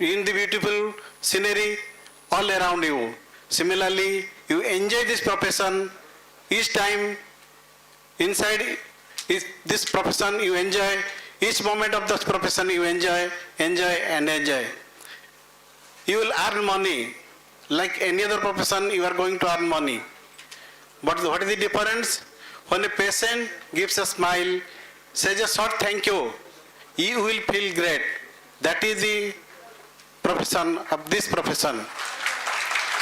in the beautiful scenery all around you. Similarly, you enjoy this profession each time inside this profession you enjoy, each moment of this profession you enjoy. You will earn money. Like any other profession, you are going to earn money. But what is the difference? When a patient gives a smile, says a short thank you, you will feel great. That is the profession of this profession.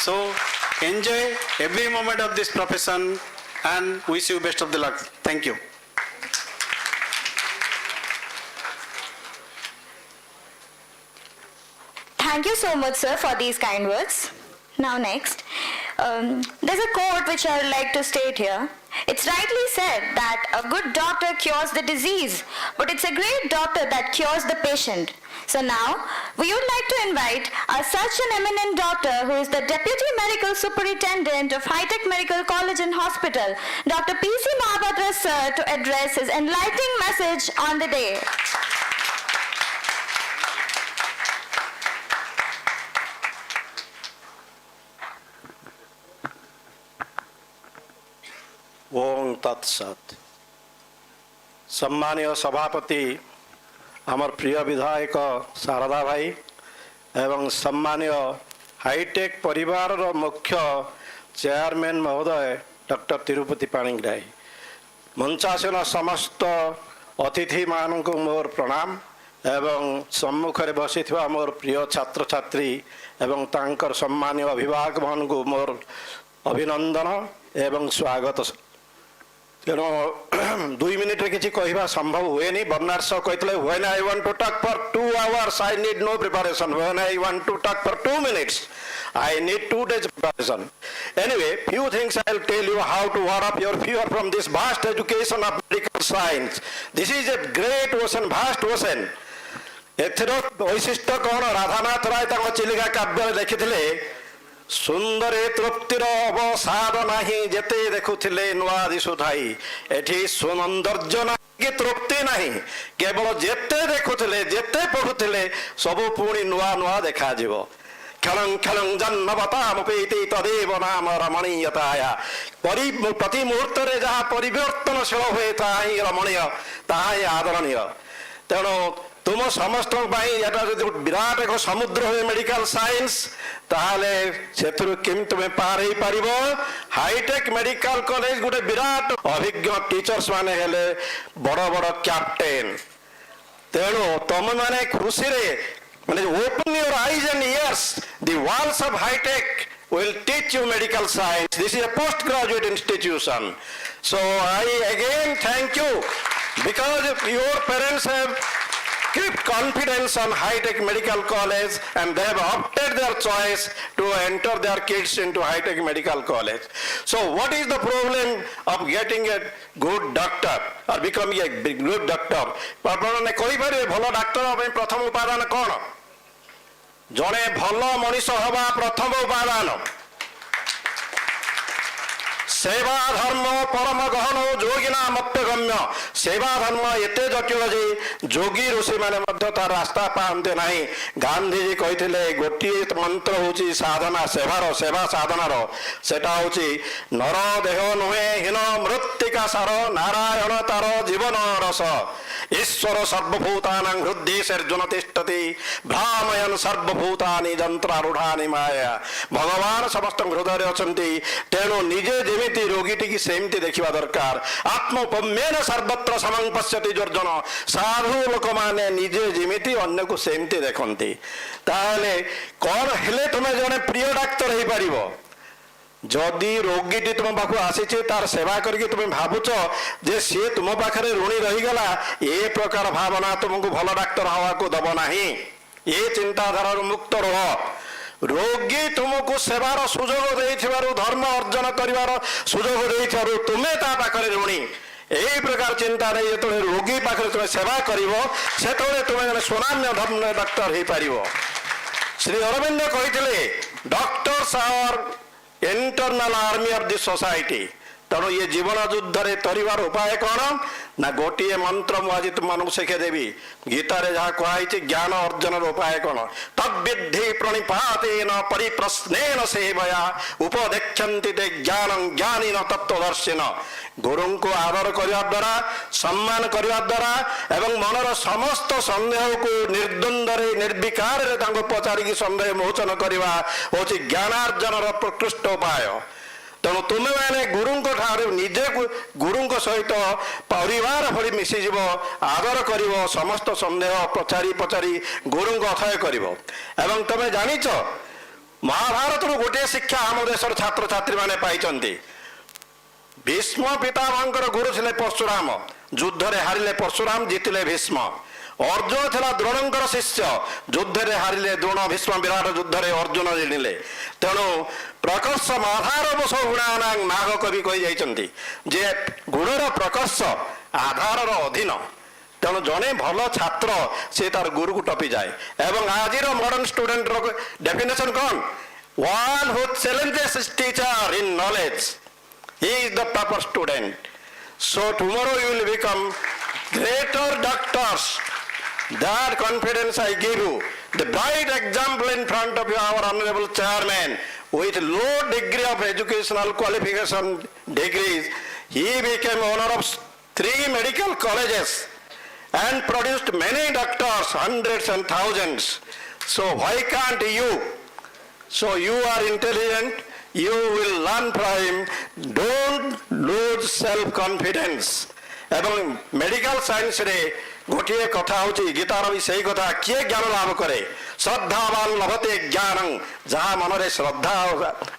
So enjoy every moment of this profession and wish you best of the luck. Thank you. Thank you so much, sir, for these kind words. Now next, there's a quote which I would like to state here. It's rightly said that a good doctor cures the disease, but it's a great doctor that cures the patient. So now, we would like to invite such an eminent doctor who is the Deputy Medical Superintendent of High-Tech Medical College and Hospital, Dr. P.C. Mahabhadra sir, to address his enlightening message on the day. ओम तत्सत। सम्मानीय सभापति आमर प्रिय विधायक शारदा भाई एवं सम्मानीय hi tech परिवार रो मुख्य चेयरमैन महोदय डॉक्टर तिरुपति पाणिग्राही, मंचासीन समस्त अतिथि मानक मोर प्रणाम एवं सम्मुखरे बसी मोर प्रिय छात्र छात्री एवं तांकर सम्मानीय अभिभावक मान को मोर अभिनंदन एवं स्वागत। तेणु 2 मिनिट किसी कहवा संभव हुए नहीं। बर्नार्ड शॉ कहते when I want to talk for 2 hours I need no preparation, when I want to talk for 2 minutes I need 2 days preparation. Anyway, few things I'll tell you how to ward up your fear from this vast education of medical science. This is a great ocean, vast ocean. एथर वैशिष्ट्य कौन? राधानाथ राय तक चिलिका काव्य लिखिथिले सुंदर तृप्तिर अवसाद नाही जेते देखुथिले नुआ दिसुथाई। एठी सौंदर्य नाही कि तृप्ति नाही, केवल जेते देखुथिले जेते पढुथिले सबु पुणी नुआ नुआ देखा जिवो। खलं खलं जन्मवतामुपेति तदेव नाम रमणीयताया। प्रति मुहूर्त रे जहाँ परिवर्तनशील हुए ताही रमणीय, ताही आदरणीय। तेणु तुम समस्त विराट एक समुद्र हुए मेडिकल साइंस, ताहले सेथुरु केम तुमे पार ही पारिबो। हाईटेक मेडिकल कॉलेज गोटे विराट अभिज्ञ टीचर्स माने हेले बड़ बड़ कैप्टेन। तेणु तुम माने खुशी रे माने open your eyes and ears, the walls of Hi Tech will teach you medical science. This is a postgraduate institution. So I again thank you because your parents have kept confidence on High-Tech Medical College and they have opted their choice to enter their kids into High-Tech Medical College. So what is the problem of getting a good doctor or becoming a good doctor? आपने कोई बार भलो doctor में प्रथम उपादान कौन? जड़े भल मनीष हवा प्रथम उपादान सेवा धर्म परम गहन जोगिना मत्यगम्य। सेवा धर्म एते जटिल जे जोगी ऋषि माने मध्य तार रास्ता पाते नहीं। गांधी जी कहते गोटे मंत्र होची साधना सेवार, सेवा साधनार सेटा होची नर देह नुहे हीन मृत्तिका सार नारायण तार जीवन रस। ईश्वर सर्वभूतानां हृदय सर्जुन तिष्ठति भ्रामयन् सर्वभूतानि यंत्रारूढ़ानि माया। भगवान समस्त हृदय अछंती। तेणु निजे जेमिति रोगीटी की सेमती देखिबा दरकार। आत्मोपम्येन सर्वत्र समं पश्यति जोर्जन। साधु लोक माने निजे जेमिति अन्य को सेमती देखंती। ताहले कोन हेले तुमे जने प्रिय डाक्टर हे परिबो? जदि रोगीटी तुम पाख आसी तार सेवा करके तुम भावुच जे सी तुम पाखे ऋणी रहीगला, ए प्रकार भावना तुमको भल डाक्तर हवा को दब नहीं। ये चिंताधारा मुक्त रह। रोगी तुमको सेवार सुजोग देथिबारु धर्म अर्जन करिवार सुजोग देथिबारु तुमे ता पाखे ऋणी। यही प्रकार चिंता नहीं जो रोगी पाखे तुम सेवा करिवो सेतबेले तुम स्वनाम्य धर्म डाक्टर हे पारिवो। श्री अरविंद कहिथिले doctors are internal army of the society. ତେଣୁ ଇଏ ଜୀବନ ଯୁଦ୍ଧରେ ତରିବାର ଉପାୟ କ'ଣ ନା ଗୋଟିଏ ମନ୍ତ୍ର ମୁଁ ଆଜି ତୁମମାନଙ୍କୁ ଶିଖେଇଦେବି। ଗୀତାରେ ଯାହା କୁହାଯାଇଛି ଜ୍ଞାନ ଅର୍ଜନର ଉପାୟ କ'ଣ? ତଦ୍ବିଦ୍ଧି ପ୍ରଣିପାତେନ ପରିପ୍ରଶ୍ନେନ ସେବୟା ଉପଦେକ୍ଷନ୍ତି ତେ ଜ୍ଞାନଂ ଜ୍ଞାନିନ ତତ୍ତ୍ୱଦର୍ଶିନ। ଗୁରୁଙ୍କୁ ଆଦର କରିବା ଦ୍ୱାରା, ସମ୍ମାନ କରିବା ଦ୍ୱାରା ଏବଂ ମନର ସମସ୍ତ ସନ୍ଦେହକୁ ନିର୍ଦ୍ୱନ୍ଦ୍ୱରେ ନିର୍ବିକାରରେ ତାଙ୍କୁ ପଚାରିକି ସନ୍ଦେହ ମୋଚନ କରିବା ହେଉଛି ଜ୍ଞାନାର୍ଜନର ପ୍ରକୃଷ୍ଟ ଉପାୟ। ତେଣୁ ତୁମେମାନେ ଗୁରୁଙ୍କ ଠାରୁ ନିଜେ ଗୁରୁଙ୍କ ସହିତ ପରିବାର ଭଳି ମିଶିଯିବ, ଆଦର କରିବ, ସମସ୍ତ ସନ୍ଦେହ ପଚାରି ଗୁରୁଙ୍କ ଅଥୟ କରିବ। ଏବଂ ତୁମେ ଜାଣିଛ ମହାଭାରତରୁ ଗୋଟିଏ ଶିକ୍ଷା ଆମ ଦେଶର ଛାତ୍ରଛାତ୍ରୀମାନେ ପାଇଛନ୍ତି। ଭୀଷ୍ମ ପିତାମହଙ୍କର ଗୁରୁ ଥିଲେ ପରଶୁରାମ। ଯୁଦ୍ଧରେ ହାରିଲେ ପରଶୁରାମ, ଜିତିଲେ ଭୀଷ୍ମ। ଅର୍ଜୁନ ଥିଲା ଦ୍ରୋଣଙ୍କର ଶିଷ୍ୟ। ଯୁଦ୍ଧରେ ହାରିଲେ ଦ୍ରୋଣ, ଭୀଷ୍ମ ବିରାଟ ଯୁଦ୍ଧରେ ଅର୍ଜୁନ ଜିଣିଲେ। ତେଣୁ ପ୍ରକର୍ଷ ମାଧାର ବସ ଗୁଣାନାଂ ନାଗ କବି କହିଯାଇଛନ୍ତି ଯେ ଗୁଣର ପ୍ରକର୍ଷ ଆଧାରର ଅଧୀନ। ତେଣୁ ଜଣେ ଭଲ ଛାତ୍ର ସେ ତାର ଗୁରୁକୁ ଟପିଯାଏ। ଏବଂ ଆଜିର ମଡର୍ଣ୍ଣ ଷ୍ଟୁଡେଣ୍ଟର ଡେଫିନେସନ କ'ଣ? one who challenges his teacher in knowledge, he is the proper student. So tomorrow you will become greater doctors. That confidence I give you. The bright example in front of you, our honorable chairman, with low degree of educational qualification degrees, he became owner of 3 medical colleges and produced many doctors, hundreds and thousands. So why can't you? So you are intelligent, you will learn from him. Don't lose self-confidence. ଏବଂ medical ସାଇନ୍ସରେ ଗୋଟିଏ କଥା ହେଉଛି, ଗୀତାର ବି ସେଇ କଥା, କିଏ ଜ୍ଞାନ ଲାଭ କରେ? ଶ୍ରଦ୍ଧାବାନ ଲଭତେ ଜ୍ଞାନଂ। ଯାହା ମନରେ ଶ୍ରଦ୍ଧା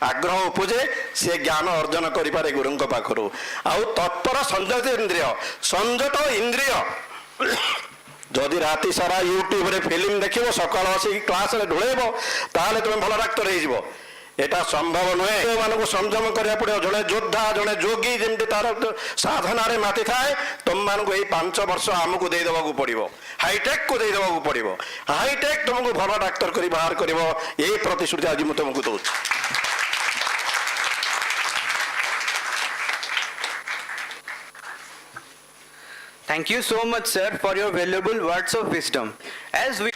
ଆଗ୍ରହ ଉପୁଜେ ସେ ଜ୍ଞାନ ଅର୍ଜନ କରିପାରେ ଗୁରୁଙ୍କ ପାଖରୁ। ଆଉ ତତ୍ପର ସଂଯତ ଇନ୍ଦ୍ରିୟ, ସଂଯତ ଇନ୍ଦ୍ରିୟ। ଯଦି ରାତି ସାରା ୟୁଟ୍ୟୁବରେ ଫିଲ୍ମ ଦେଖିବ, ସକାଳ ଆସିକି କ୍ଲାସରେ ଢୁଳେଇବ, ତାହେଲେ ତୁମେ ଭଲ ଡାକ୍ତର ହେଇଯିବ। এটা সম্ভব নয়। ମାନଙ୍କୁ ସଂଯମ କରିବାକୁ ପଡ଼ିବ। ଜଣେ ଯୋଦ୍ଧା, ଜଣେ ଯୋଗୀ ଯେମିତି ତାର ସାଧନାରେ ମାତି ଥାଏ, ତୁମମାନଙ୍କୁ ଏଇ 5 ବର୍ଷ ଆମକୁ ଦେଇଦେବାକୁ ପଡ଼ିବ, ହାଇଟେକକୁ ଦେଇଦେବାକୁ ପଡ଼ିବ। ହାଇଟେକ୍ ତୁମକୁ ଭଲ ଡାକ୍ତର କରି ବାହାର କରିବ। ଏଇ ପ୍ରତିଶ୍ରୁତି ଆଜି ମୁଁ ତୁମକୁ ଦେଉଛି। Thank you so much, sir, for your valuable words of wisdom.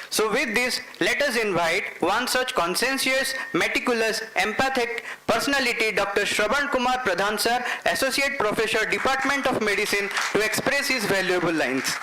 So with this, let us invite one such conscientious, meticulous, empathic personality, Dr. Shravan Kumar Pradhan, sir, Associate Professor, Department of Medicine, to express his valuable lines.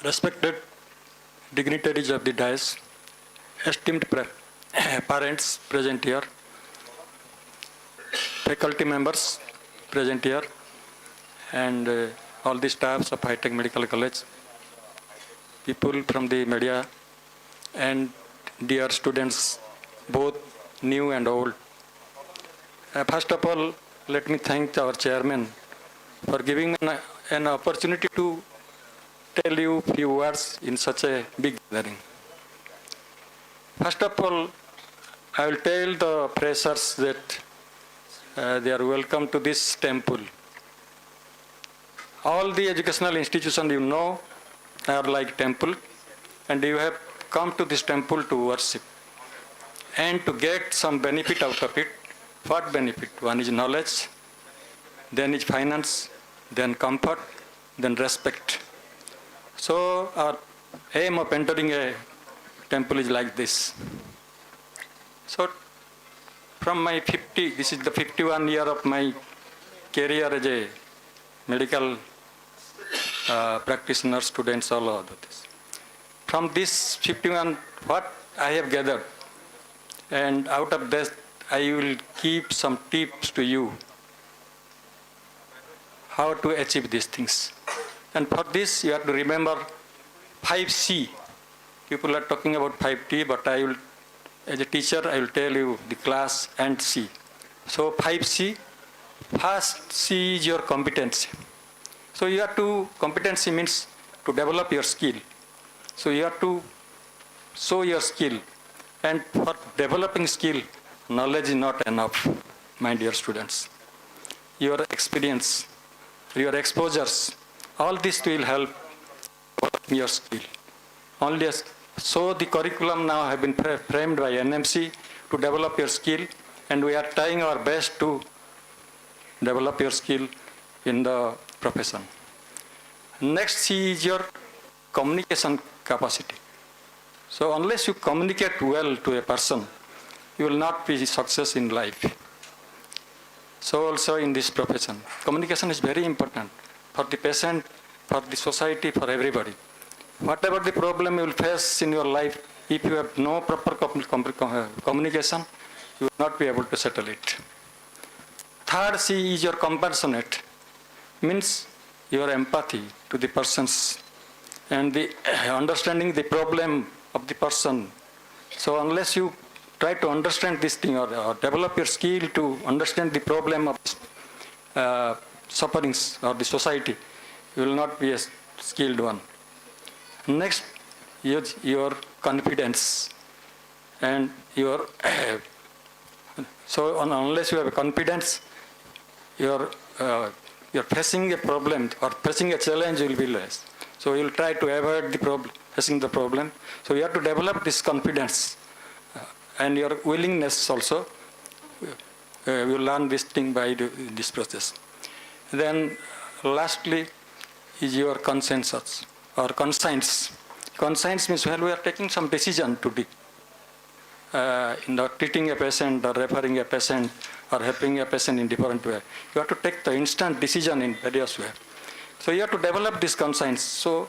Respected dignitaries of the dais, esteemed parents present here, faculty members present here, and all the staffs of High-Tech Medical College, people from the media, and dear students, both new and old. First of all, let me thank our chairman for giving an opportunity to tell you few words in such a big gathering. First of all, I will tell the freshers that they are welcome to this temple. All the educational institutions you know are like temple, and you have come to this temple to worship and to get some benefit out of it. What benefit? One is knowledge, then is finance, then comfort, then respect. So our aim of entering a temple is like this. So from my this is the 51 year of my career as a medical practitioner, students, all of this. From this 51, what I have gathered, and out of this I will keep some tips to you how to achieve these things. And for this, you have to remember 5C. People are talking about 5T, but I will, as a teacher, I will tell you the class and C. So 5C, First, C is your competency. So you have to, competency means to develop your skill. So you have to show your skill. And for developing skill, knowledge is not enough, my dear students. Your experience, your exposures, all this will help your skill. Only so the curriculum now have been framed by NMC to develop your skill, and we are trying our best to develop your skill in the profession. Next C is your communication capacity. So unless you communicate well to a person, you will not be success in life. So also in this profession, communication is very important for the patient, for the society, for everybody. Whatever the problem you will face in your life, if you have no proper communication, you will not be able to settle it. Third C is your compassionate, means your empathy to the persons and the understanding the problem of the person. So unless you try to understand this thing or develop your skill to understand the problem of sufferings or the society, you will not be a skilled one. Next is your confidence and your so unless you have confidence, you're facing a problem or facing a challenge will be less. So you'll try to avoid the problem, facing the problem. So you have to develop this confidence and your willingness also. You learn this thing by this process. Then lastly is your consensus or conscience. Conscience means when we are taking some decision to be in the treating a patient or referring a patient or helping a patient in different way. You have to take the instant decision in various ways. So you have to develop this conscience. So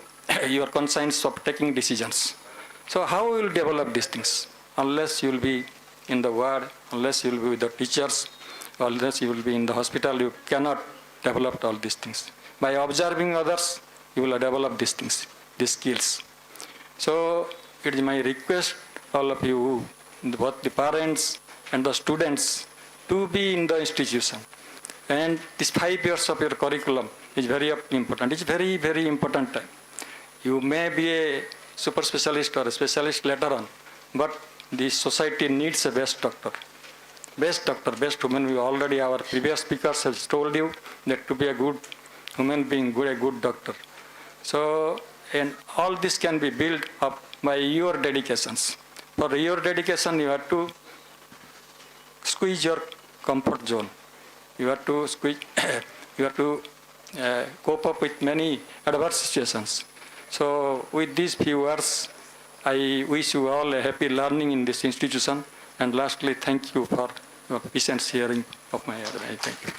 your conscience of taking decisions. So how will you develop these things? Unless you will be in the ward, unless you will be with the teachers, unless you will be in the hospital, you cannot develop all these things. By observing others, you will develop these things, these skills. So it is my request, all of you, both the parents and the students, to be in the institution. And this 5 years of your curriculum is very important. It's very, very important time. You may be a super specialist or a specialist later on, but the society needs a best doctor. Best doctor, best human being. Already our previous speakers have told you that to be a good human being, a good doctor. So, and all this can be built up by your dedications. For your dedication, you have to squeeze your comfort zone. You have to squeeze, you have to cope up with many adverse situations. So with these few words, I wish you all a happy learning in this institution. And lastly, thank you for your patient hearing of my advice. Thank you.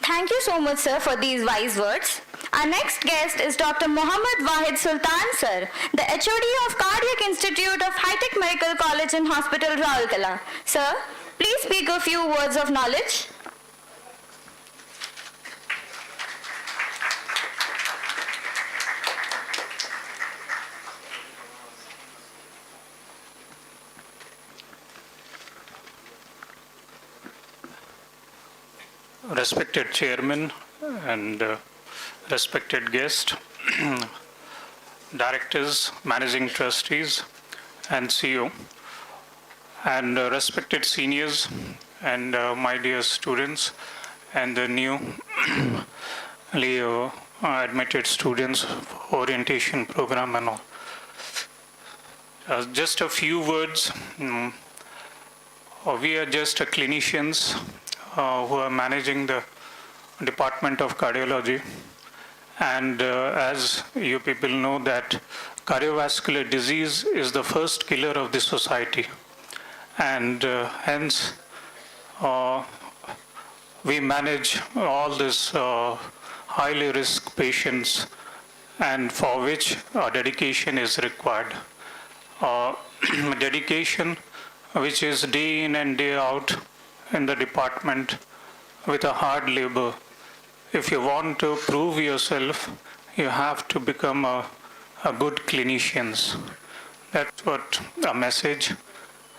Thank you so much, sir, for these wise words. Our next guest is Dr. Mohammad Wahid Sultan, sir, the HOD of Cardiac Institute of High-Tech Medical College and Hospital, Rourkela. Sir, please speak a few words of knowledge. Respected Chairman and respected guests, Directors, Managing Trustees and CEO, and respected seniors and my dear students and the newly admitted students for orientation program and all. Just a few words. We are just clinicians who are managing the Department of Cardiology, and as you people know that cardiovascular disease is the first killer of the society, and hence we manage all these highly risk patients, and for which dedication is required. Dedication which is day in and day out in the department with a hard labor. If you want to prove yourself, you have to become a good clinicians. That's what a message.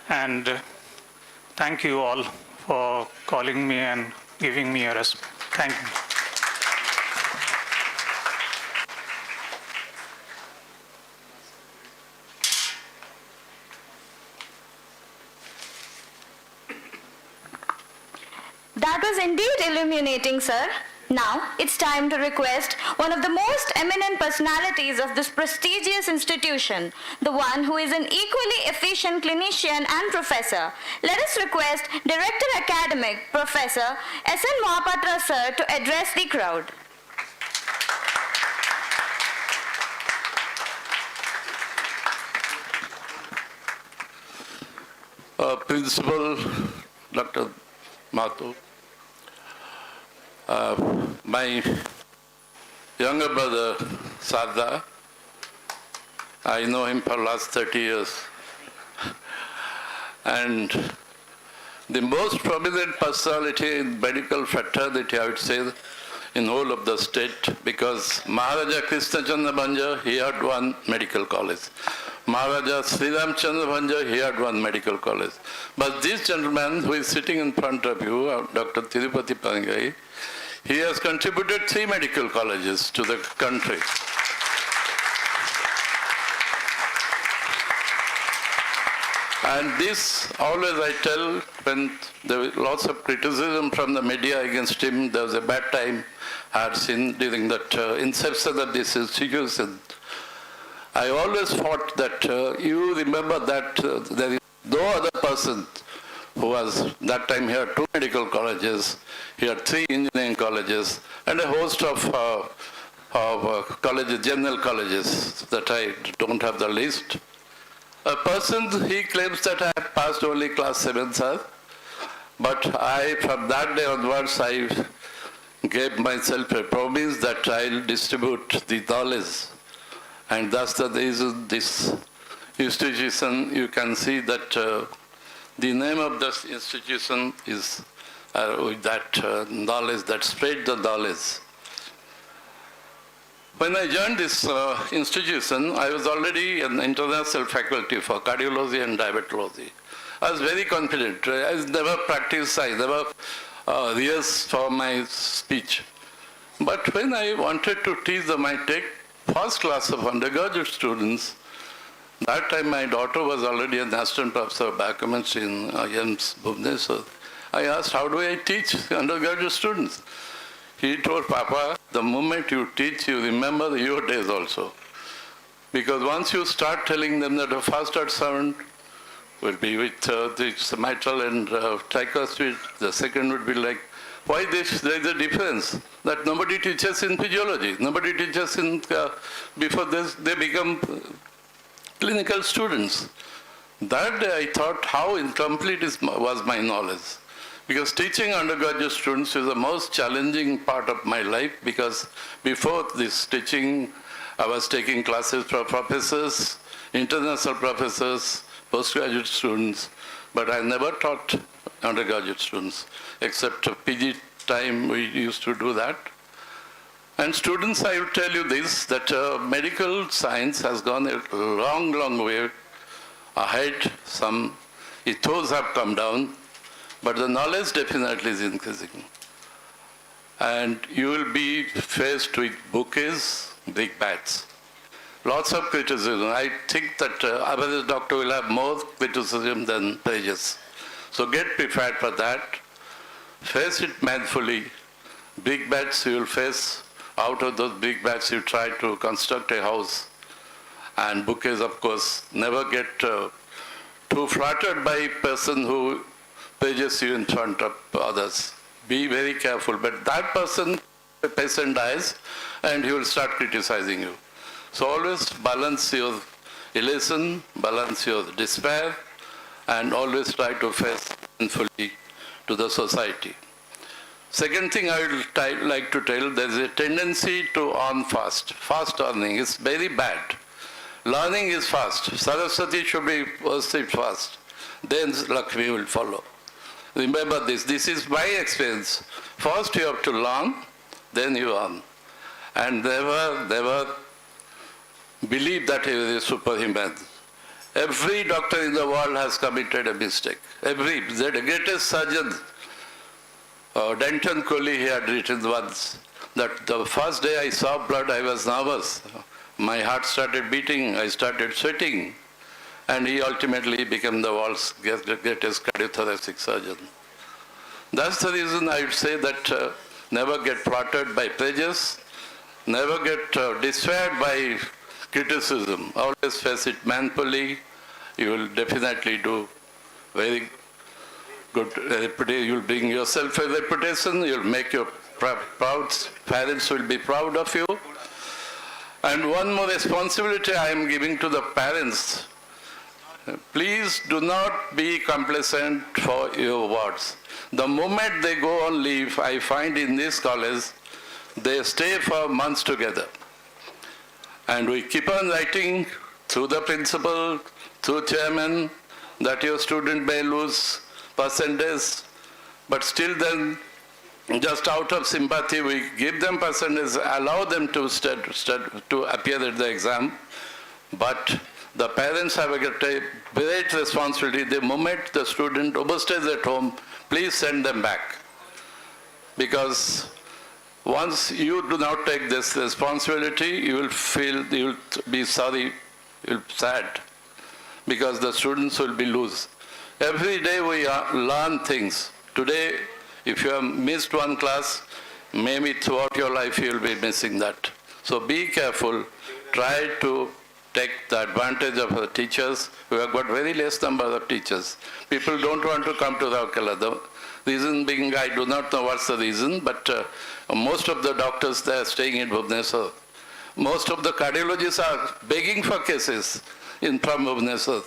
And thank you all for calling me and giving me a respect. Thank you. That was indeed illuminating, sir. Now, it's time to request one of the most eminent personalities of this prestigious institution, the one who is an equally efficient clinician and professor. Let us request Director Academic, Professor S.N. Mohapatra, sir, to address the crowd. Principal Dr. Mathur, my younger brother Sarda, I know him for last 30 years, and the most prominent personality in medical fraternity, I would say, in whole of the state, because Maharaja Krishna Chandra Bhanja, he had one medical college. Maharaja Sri Ram Chandra Bhanja, he had one medical college. But this gentleman who is sitting in front of you, Dr. Tirupati Pangai, he has contributed 3 medical colleges to the country. And this, always I tell, when there was lots of criticism from the media against him, there was a bad time I had seen during that inception of this institution. I always thought that you remember that there is no other person who was, that time he had 2 medical colleges, he had 3 engineering colleges, and a host of colleges, general colleges, that I don't have the list. A person, he claims that I have passed only class 7, sir, but I, from that day onwards, I gave myself a promise that I'll distribute the knowledge. And that's the reason this institution, you can see that the name of this institution is with that knowledge, that spread the knowledge. When I joined this institution, I was already an international faculty for cardiology and diabetology. I was very confident. I never practiced, I never rehearsed for my speech. But when I wanted to teach them, I take first class of undergraduate students. That time my daughter was already an assistant professor of biochemistry in IIM's Bhubaneswar. I asked, how do I teach undergraduate students? He told, Papa, the moment you teach, you remember your days also. Because once you start telling them that the first sound will be with the mitral and tricuspid, the second would be like, why there is a difference that nobody teaches in physiology, nobody teaches in, before this, they become clinical students. That day I thought how incomplete was my knowledge. Because teaching undergraduate students is the most challenging part of my life, because before this teaching, I was taking classes for professors, international professors, postgraduate students, but I never taught undergraduate students, except PG time we used to do that. And students, I will tell you this, that medical science has gone a long, long way ahead. Some ethos have come down, but the knowledge definitely is increasing. And you will be faced with bouquets, big bats. Lots of criticism. I think that average doctor will have more criticism than praises. So get prepared for that. Face it manfully. Big bats you will face. Out of those big bats you try to construct a house. And bouquets, of course, never get too flattered by a person who praises you in front of others. Be very careful. But that person, the patient dies, and he will start criticizing you. So always balance your elation, balance your despair, and always try to face fully to the society. Second thing I would like to tell, there is a tendency to earn fast. Fast earning is very bad. Learning is fast. Saraswati should be worshipped fast. Then Lakshmi will follow. Remember this. This is my experience. First you have to learn, then you earn. And never believe that he is superhuman. Every doctor in the world has committed a mistake. The greatest surgeon, Denton Coley, he had written once that the first day I saw blood, I was nervous. My heart started beating, I started sweating, and he ultimately became the world's greatest cardiothoracic surgeon. That's the reason I would say that never get flattered by prejudice, never get dissuaded by criticism. Always face it manfully. You will definitely do very good reputation. You'll bring yourself a reputation. You'll make your proud. Parents will be proud of you. And one more responsibility I am giving to the parents. Please do not be complacent for your wards. The moment they go on leave, I find in this college, they stay for months together. And we keep on writing through the principal, through chairman, that your student may lose percentage, but still then, just out of sympathy, we give them percentage, allow them to appear at the exam, but the parents have a great responsibility. The moment the student overstays at home, please send them back. Because once you do not take this responsibility, you will be sorry, you will be sad, because the students will be loose. Every day we learn things. Today, if you have missed one class, maybe throughout your life you will be missing that. So be careful. Try to take the advantage of the teachers. We have got very less number of teachers. People don't want to come to Rourkela. The reason being, I do not know what's the reason, but most of the doctors, they are staying in Bhubaneswar. Most of the cardiologists are begging for cases from Bhubaneswar.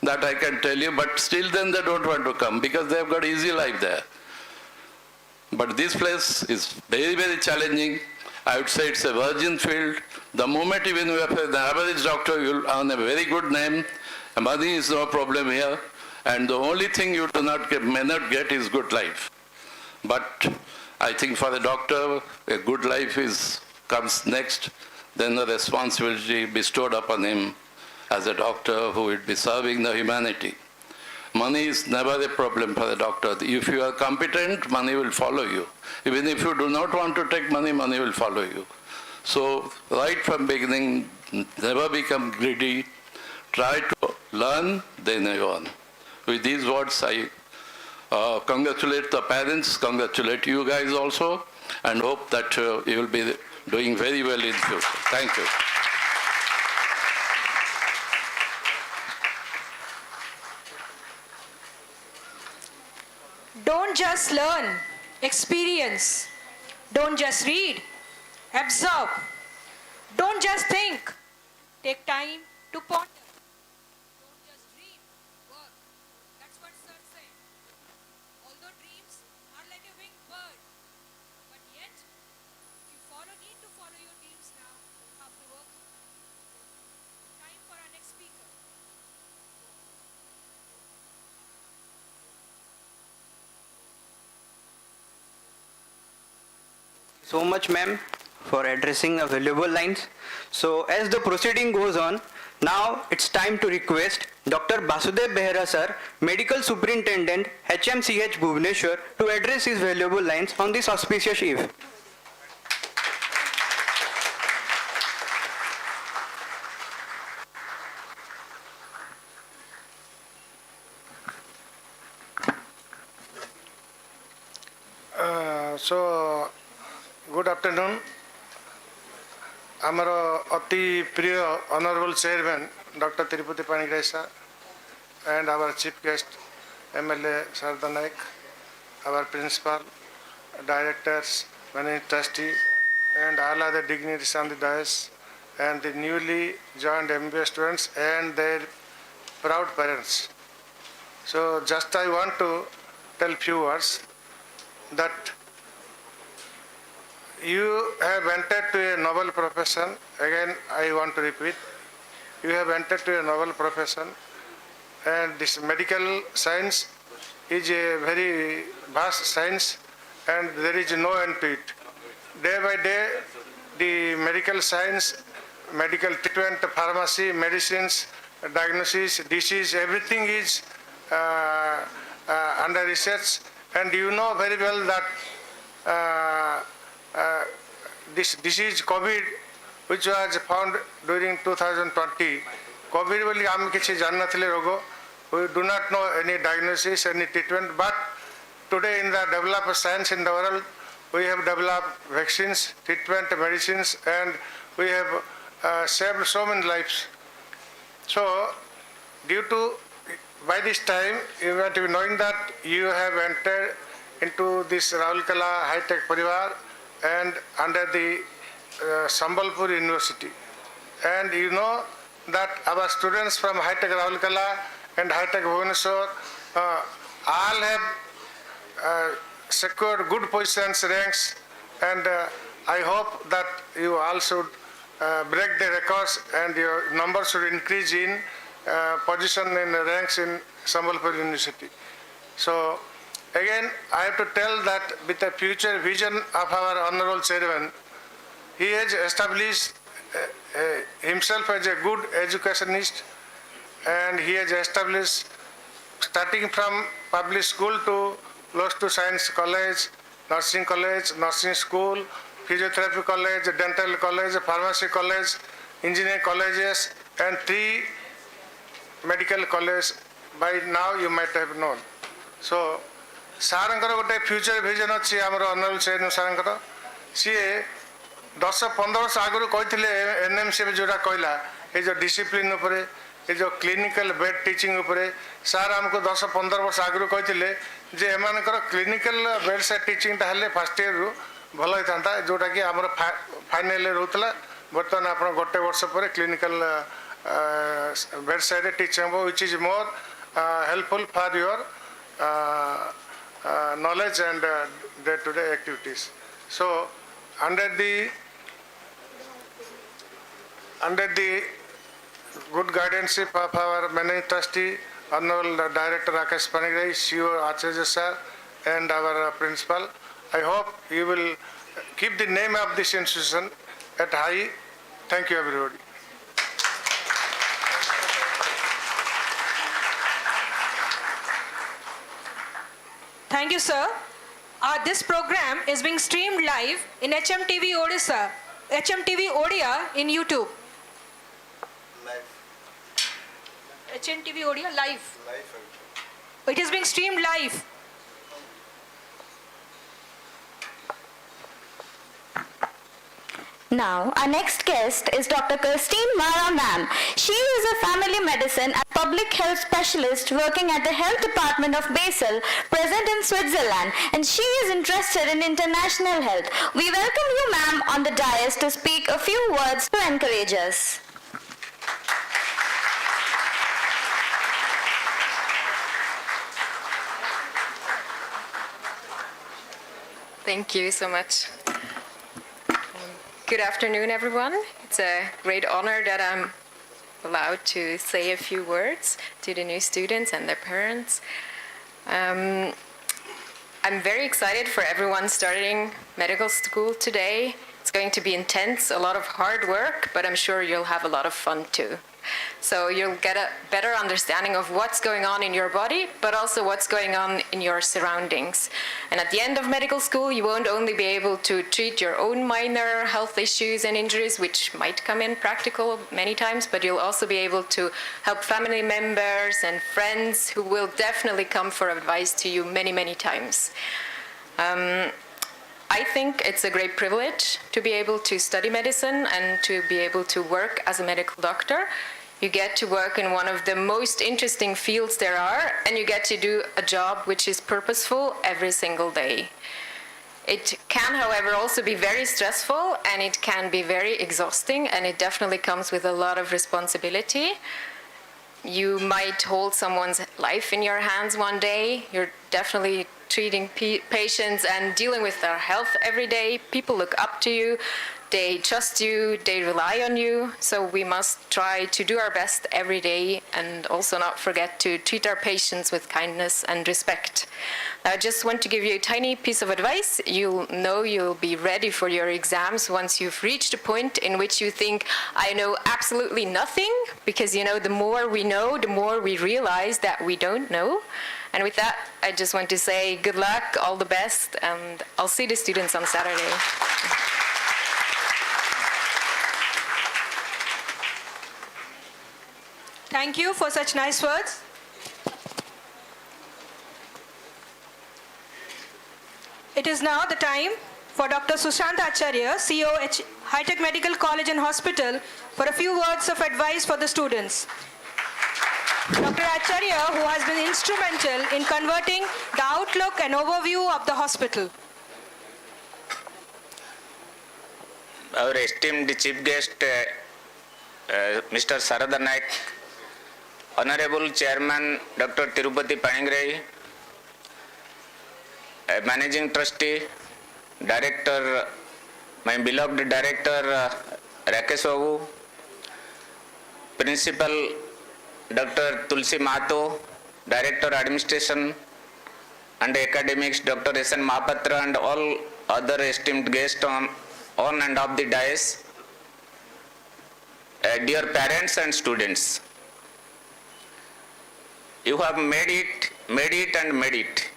That I can tell you, but still then they don't want to come because they have got easy life there. But this place is very, very challenging. I would say it's a virgin field. The moment even you have an average doctor, you'll earn a very good name. Money is no problem here. And the only thing you may not get is good life. But I think for the doctor, a good life comes next. Then the responsibility bestowed upon him as a doctor who will be serving the humanity. Money is never a problem for the doctor. If you are competent, money will follow you. Even if you do not want to take money, money will follow you. So right from beginning, never become greedy. Try to learn, then you earn. With these words, I congratulate the parents, congratulate you guys also, and hope that you will be doing very well in future. Thank you. Don't just learn, experience. Don't just read, observe. Don't just think, take time to ponder. Don't just dream, work. That's what Sir said. Although dreams are like a winged bird, but yet, if you need to follow your dreams now, you have to work. Time for our next speaker. So much, ma'am, for addressing a valuable lines. So as the proceeding goes on, now it's time to request Dr. Basudev Behera sir, Medical Superintendent, HMCH Bhubaneswar, to address his valuable lines on this auspicious eve. Good afternoon. Our Ati Priya Honorable Chairman Dr. Tirupati Panigrahi sir and our Chief Guest MLA Sarda Naik, our Principal, Directors, Managing Trustee and all other dignitaries on the dais and the newly joined MBBS students and their proud parents. So just I want to tell few words that you have entered to a noble profession. Again, I want to repeat, you have entered to a noble profession, and this medical science is a very vast science and there is no end to it. Day by day, the medical science medical treatment, pharmacy, medicines, diagnosis, disease, everything is under research. And you know very well that this disease COVID, which was found during 2020, COVID will am kichi jannathile rogo. We do not know any diagnosis, any treatment, but today in the developed science in the world, we have developed vaccines, treatment, medicines, and we have saved so many lives. So, by this time, you might be knowing that you have entered into this Rourkela high-tech parivar and under the Sambalpur University. And you know that our students from high-tech Rourkela and high-tech Bhubaneswar all have secured good positions, ranks, and I hope that you all should break the records and your numbers should increase in position in ranks in Sambalpur University. So again, I have to tell that with the future vision of our Honorable Chairman, he has established himself as a good educationist, and he has established, starting from public school to close to science college, nursing school, physiotherapy college, dental college, pharmacy college, engineering colleges, and 3 medical colleges. By now you might have known. So, ସାରଙ୍କର ଗୋଟେ future vision ଅଛି ଆମର ଅନରବଲ chairman ସାରଙ୍କର। ସିଏ 10-15 ବର୍ଷ ଆଗରୁ କହିଥିଲେ NMC ଯେଉଁଟା କହିଲା ଏ ଯେଉଁ ଡିସିପ୍ଲିନ୍ ଉପରେ, ଏ ଯେଉଁ କ୍ଲିନିକାଲ ବେଡ୍ ଟିଚିଂ ଉପରେ, ସାର୍ ଆମକୁ 10-15 ବର୍ଷ ଆଗରୁ କହିଥିଲେ ଯେ ଏମାନଙ୍କର କ୍ଲିନିକାଲ ବେଡ୍ ସାଇଡ୍ ଟିଚିଂଟା ହେଲେ ଫାର୍ଷ୍ଟ ଇୟରରୁ ଭଲ ହେଇଥାନ୍ତା, ଯେଉଁଟାକି ଆମର ଫାଇନାଲରେ ରହୁଥିଲା। ବର୍ତ୍ତମାନ ଆପଣ ଗୋଟେ ବର୍ଷ ପରେ କ୍ଲିନିକାଲ ବେଡ୍ ସାଇଡ୍ରେ ଟିଚିଂ ହେବ, which is more helpful for your knowledge and day-to-day activities. So, under the good guidance of our managing trustee, Honorable Director Rakesh Panigrahi, CEO Acharya sir, and our principal, I hope you will keep the name of this institution at high. Thank you, everybody. Thank you, sir. This program is being streamed live in HMTV Odisha, HMTV Odia in YouTube. HMTV Odia live. It is being streamed live. Now, our next guest is Dr. Christine Mara ma'am. She is a family medicine and public health specialist working at the Health Department of Basel, present in Switzerland, and she is interested in international health. We welcome you, ma'am, on the dais to speak a few words to encourage us. Thank you so much. Good afternoon, everyone. It's a great honor that I'm allowed to say a few words to the new students and their parents. I'm very excited for everyone starting medical school today. It's going to be intense, a lot of hard work, but I'm sure you'll have a lot of fun too. So you'll get a better understanding of what's going on in your body, but also what's going on in your surroundings. And at the end of medical school, you won't only be able to treat your own minor health issues and injuries, which might come in practical many times, but you'll also be able to help family members and friends who will definitely come for advice to you many, many times. I think it's a great privilege to be able to study medicine and to be able to work as a medical doctor. You get to work in one of the most interesting fields there are, and you get to do a job which is purposeful every single day. It can, however, also be very stressful, and it can be very exhausting, and it definitely comes with a lot of responsibility. You might hold someone's life in your hands one day. You're definitely treating patients and dealing with their health every day. People look up to you. They trust you, they rely on you, so we must try to do our best every day and also not forget to treat our patients with kindness and respect. I just want to give you a tiny piece of advice. You'll know you'll be ready for your exams once you've reached a point in which you think, I know absolutely nothing, because the more we know, the more we realize that we don't know. And with that, I just want to say good luck, all the best, and I'll see the students on Saturday. Thank you for such nice words. It is now the time for Dr. Sushant Acharya, CEO High Tech Medical College and Hospital, for a few words of advice for the students. Dr. Acharya, who has been instrumental in converting the outlook and overview of the hospital. Our esteemed chief guest, Mr. Sarada Naik, Honorable Chairman Dr. Tirupati Panigrai, Managing Trustee, Director, my beloved Director Rakesh Babu, Principal Dr. Tulsi Mato, Director Administration and Academics Dr. S.N. Mahapatra, and all other esteemed guests on and off the dais, dear parents and students. You have made it.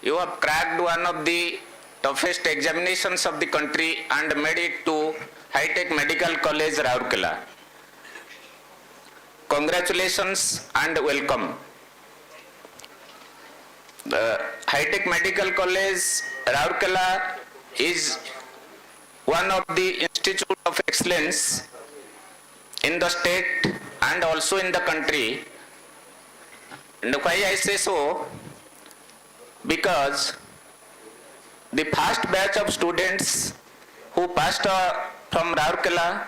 You have cracked one of the toughest examinations of the country and made it to High Tech Medical College, Rourkela. Congratulations and welcome. The High Tech Medical College, Rourkela is one of the institutes of excellence in the state and also in the country. And why I say so? Because the first batch of students who passed from Rourkela,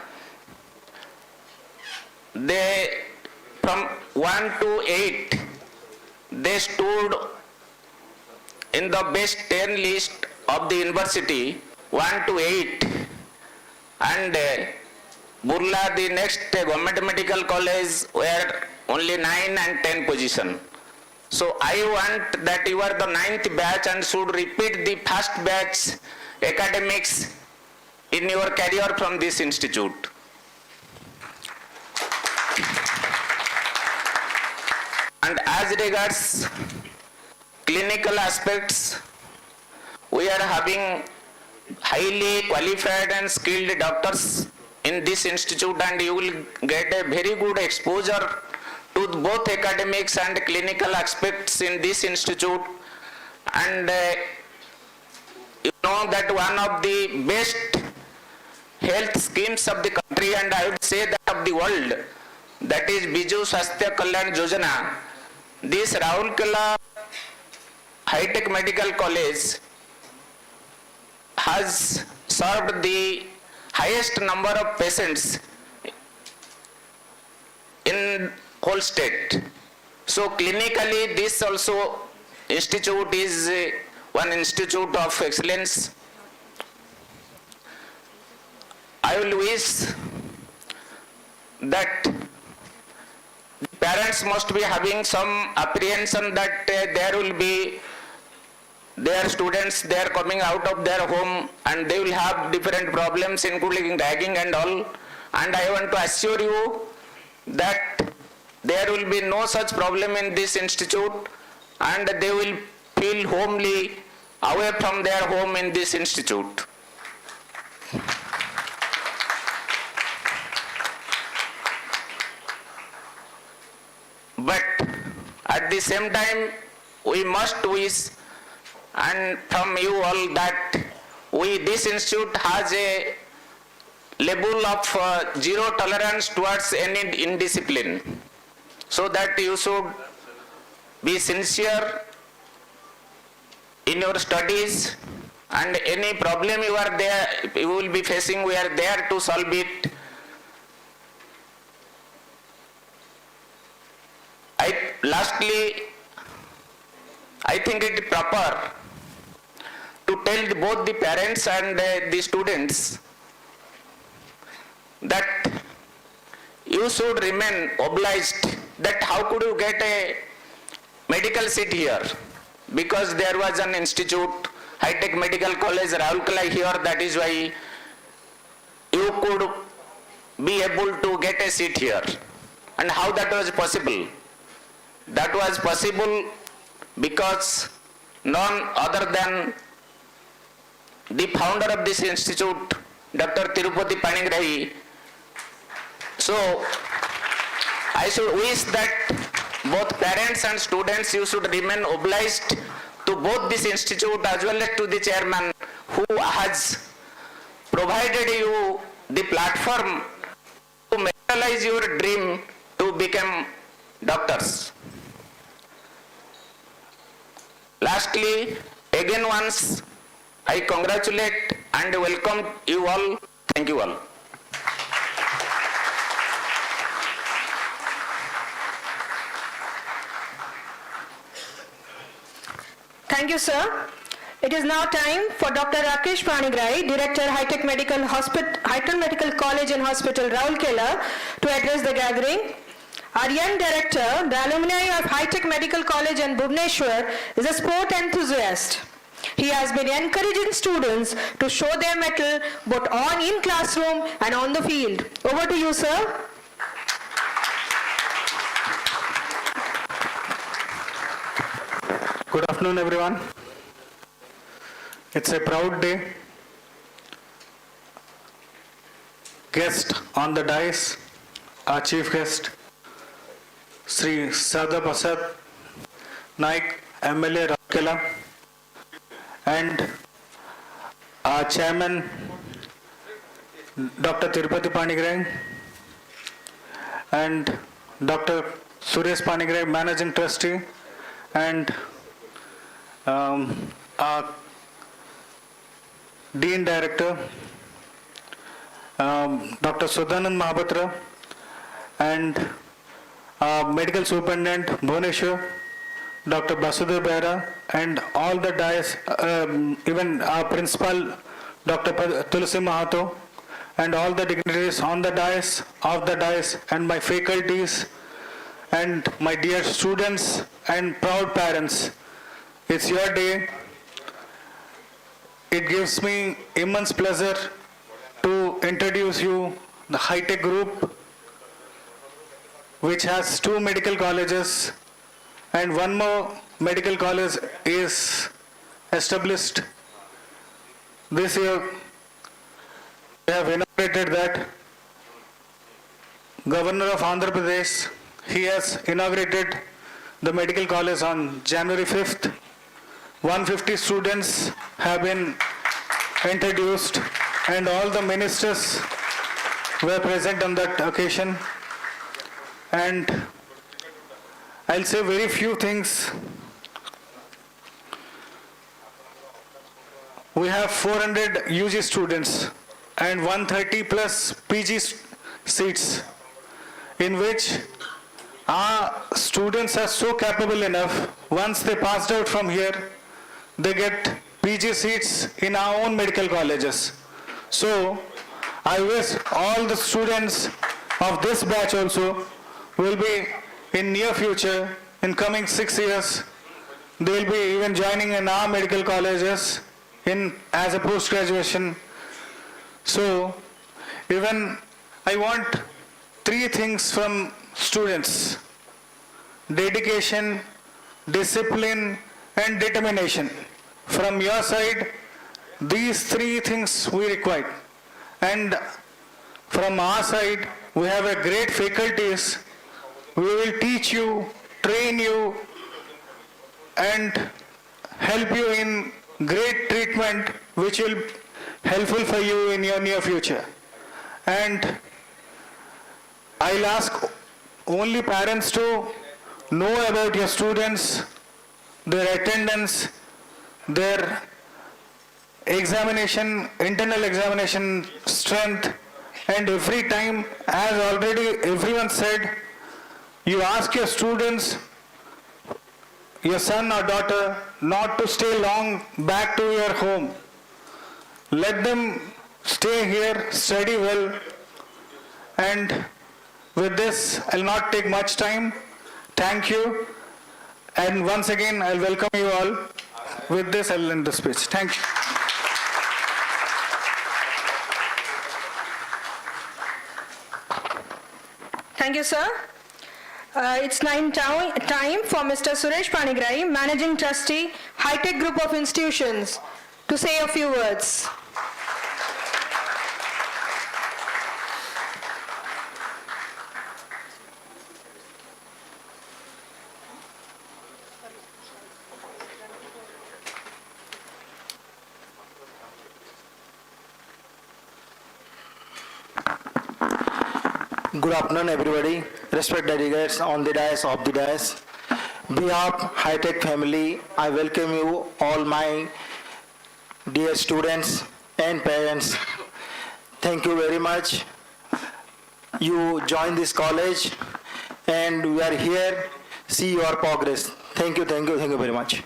they from 1 to 8, they stood in the best 10 list of the university, 1 to 8, and Burla, the next government medical college, were only 9 and 10 position. So I want that you are the 9th batch and should repeat the first batch academics in your career from this institute. And as regards clinical aspects, we are having highly qualified and skilled doctors in this institute, and you will get a very good exposure to both academics and clinical aspects in this institute. And you know that one of the best health schemes of the country, and I would say that of the world, that is Biju Swasthya Kalyan Yojana. This Rourkela High Tech Medical College has served the highest number of patients in whole state. So clinically this also institute is one institute of excellence. I will wish that parents must be having some apprehension that there will be their students, they are coming out of their home and they will have different problems including ragging and all. And I want to assure you that there will be no such problem in this institute, and they will feel homely away from their home in this institute. But at the same time, we must wish and from you all that this institute has a level of zero tolerance towards any indiscipline, so that you should be sincere in your studies, and any problem you will be facing, we are there to solve it. I think it proper to tell both the parents and the students that you should remain obliged that how could you get a medical seat here, because there was an institute, high-tech medical college, Rourkela here, that is why you could be able to get a seat here. And how that was possible? That was possible because none other than the founder of this institute, Dr. Tirupati Panigrahi. So, I should wish that both parents and students, you should remain obliged to both this institute as well as to the chairman who has provided you the platform to materialize your dream to become doctors. Lastly, again once, I congratulate and welcome you all. Thank you all. Thank you, sir. It is now time for Dr. Rakesh Panigrahi, Director, High-Tech Medical College and Hospital, Rourkela, to address the gathering. Our young director, the alumni of High-Tech Medical College in Bhubaneswar, is a sport enthusiast. He has been encouraging students to show their mettle both in classroom and on the field. Over to you, sir. Good afternoon, everyone. It's a proud day. Guest on the dais, our chief guest, Sri Sada Prasad Naik, MLA Rourkela, and our chairman, Dr. Tirupati Panigrahi, and Dr. Suresh Panigrahi, managing trustee, and our Dean Director, Dr. Sudanand Mahapatra, and our Medical Superintendent, Bhubaneswar, Dr. Basudev Behra, and all the dais, even our Principal, Dr. Tulsi Mahato, and all the dignitaries on the dais, off the dais, and my faculties, and my dear students and proud parents. It's your day. It gives me immense pleasure to introduce you the high-tech group, which has 2 medical colleges, and 1 more medical college is established. This year, we have inaugurated that. Governor of Andhra Pradesh, he has inaugurated the medical college on January 5th. 150 students have been introduced, and all the ministers were present on that occasion. And I'll say very few things. We have 400 UG students and 130 plus PG seats, in which our students are so capable enough, once they passed out from here, they get PG seats in our own medical colleges. So I wish all the students of this batch also will be in near future, in coming 6 years, they will be even joining in our medical colleges as a post-graduation. So even I want 3 things from students: dedication, discipline, and determination. From your side, these 3 things we require. And from our side, we have a great faculties. We will teach you, train you, and help you in great treatment, which will be helpful for you in your near future. And I'll ask only parents to know about your students, their attendance, their examination, internal examination strength, and every time, as already everyone said, you ask your students your son or daughter not to stay long back to your home. Let them stay here, study well, and with this, I'll not take much time. Thank you. And once again, I'll welcome you all. With this, I'll end the speech. Thank you. Thank you, sir. It's time for Mr. Suresh Panigrahi, Managing Trustee, High Tech Group of Institutions, to say a few words. Good afternoon, everybody. Respected delegates on the dais, off the dais. Behalf High Tech family, I welcome you all, my dear students and parents. Thank you very much. You joined this college, and we are here. See your progress. Thank you very much.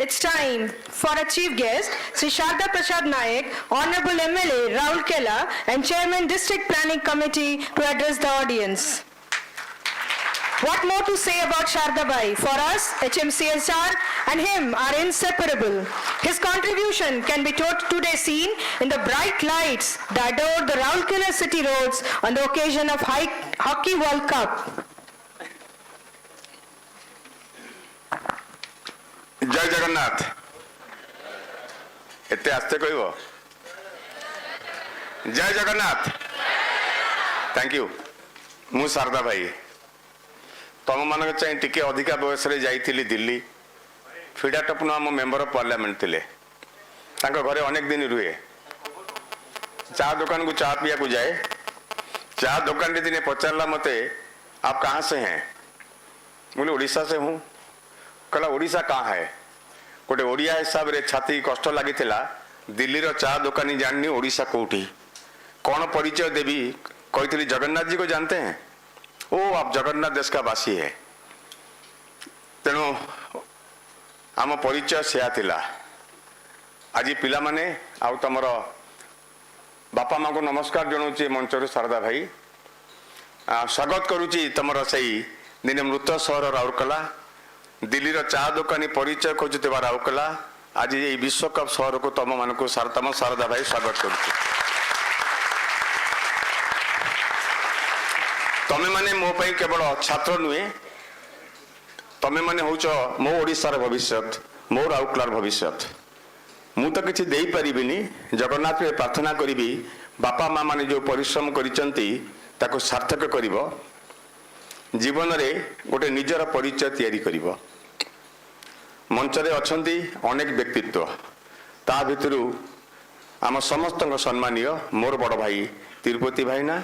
It's time for our chief guest, Sri Sharda Prasad Naik, Honorable MLA, Rourkela, and Chairman District Planning Committee, to address the audience. What more to say about Sharda Bai? For us, HMCH and him are inseparable. His contribution can be today seen in the bright lights that adorn the Rourkela city roads on the occasion of Hockey World Cup. जय जगन्नाथ एते आस्ते कहब जय Jagannath thank you मु शारदा भाई तुम मान चाहिए टिके अधिका बयस जाइली दिल्ली फिडा टपन आम मेंबर ऑफ पार्लियामेंट थिले घरे अनेक दिन रुहे चा दुकान को चा पिया को जाए चा दुकान रे दिने पचारला मते आप कहाँ से हैं बोले उड़ीसा से हूँ कहला ओडिशा कहाँ है गोटे ओडिया हिसाब रे छाती कष्ट लगी दिल्ली रो चा दुकानी जाननी ओडिशा कोठी कौन परिचय देवी कही जगन्नाथ जी को जानते हैं ओ आप जगन्नाथ देश का वासी है तेणु आम परिचय सेया थिला आज पिला माने आउ तमर बापा माँ को नमस्कार जनाऊे मंचर शारदा भाई स्वागत करुच्ची तमर सही दिने मृत सहर राउरकेला दिल्ली रो चा दुकानी परिचय खोजुवा राउरकेला आज ये विश्वकप सहर को तम मान को तम शारदा भाई स्वागत करुच्ची तमे माने मो पई केवल छात्र नुहे तमे माने होच मो ओडिशार भविष्यत मो राउरकेलार भविष्यत मु तो किछि देई परिबिनी जगन्नाथ रे प्रार्थना करिबी बापा माँ माने जो परिश्रम करिसंती ताको सार्थक करिवो जीवन रे गोटे निजर परिचय तैयारी करिवो मंचरे अछंती अनेक व्यक्तित्व ता भितरु आम समस्त सम्मानीय मोर बड़ भाई तिरुपति भाईना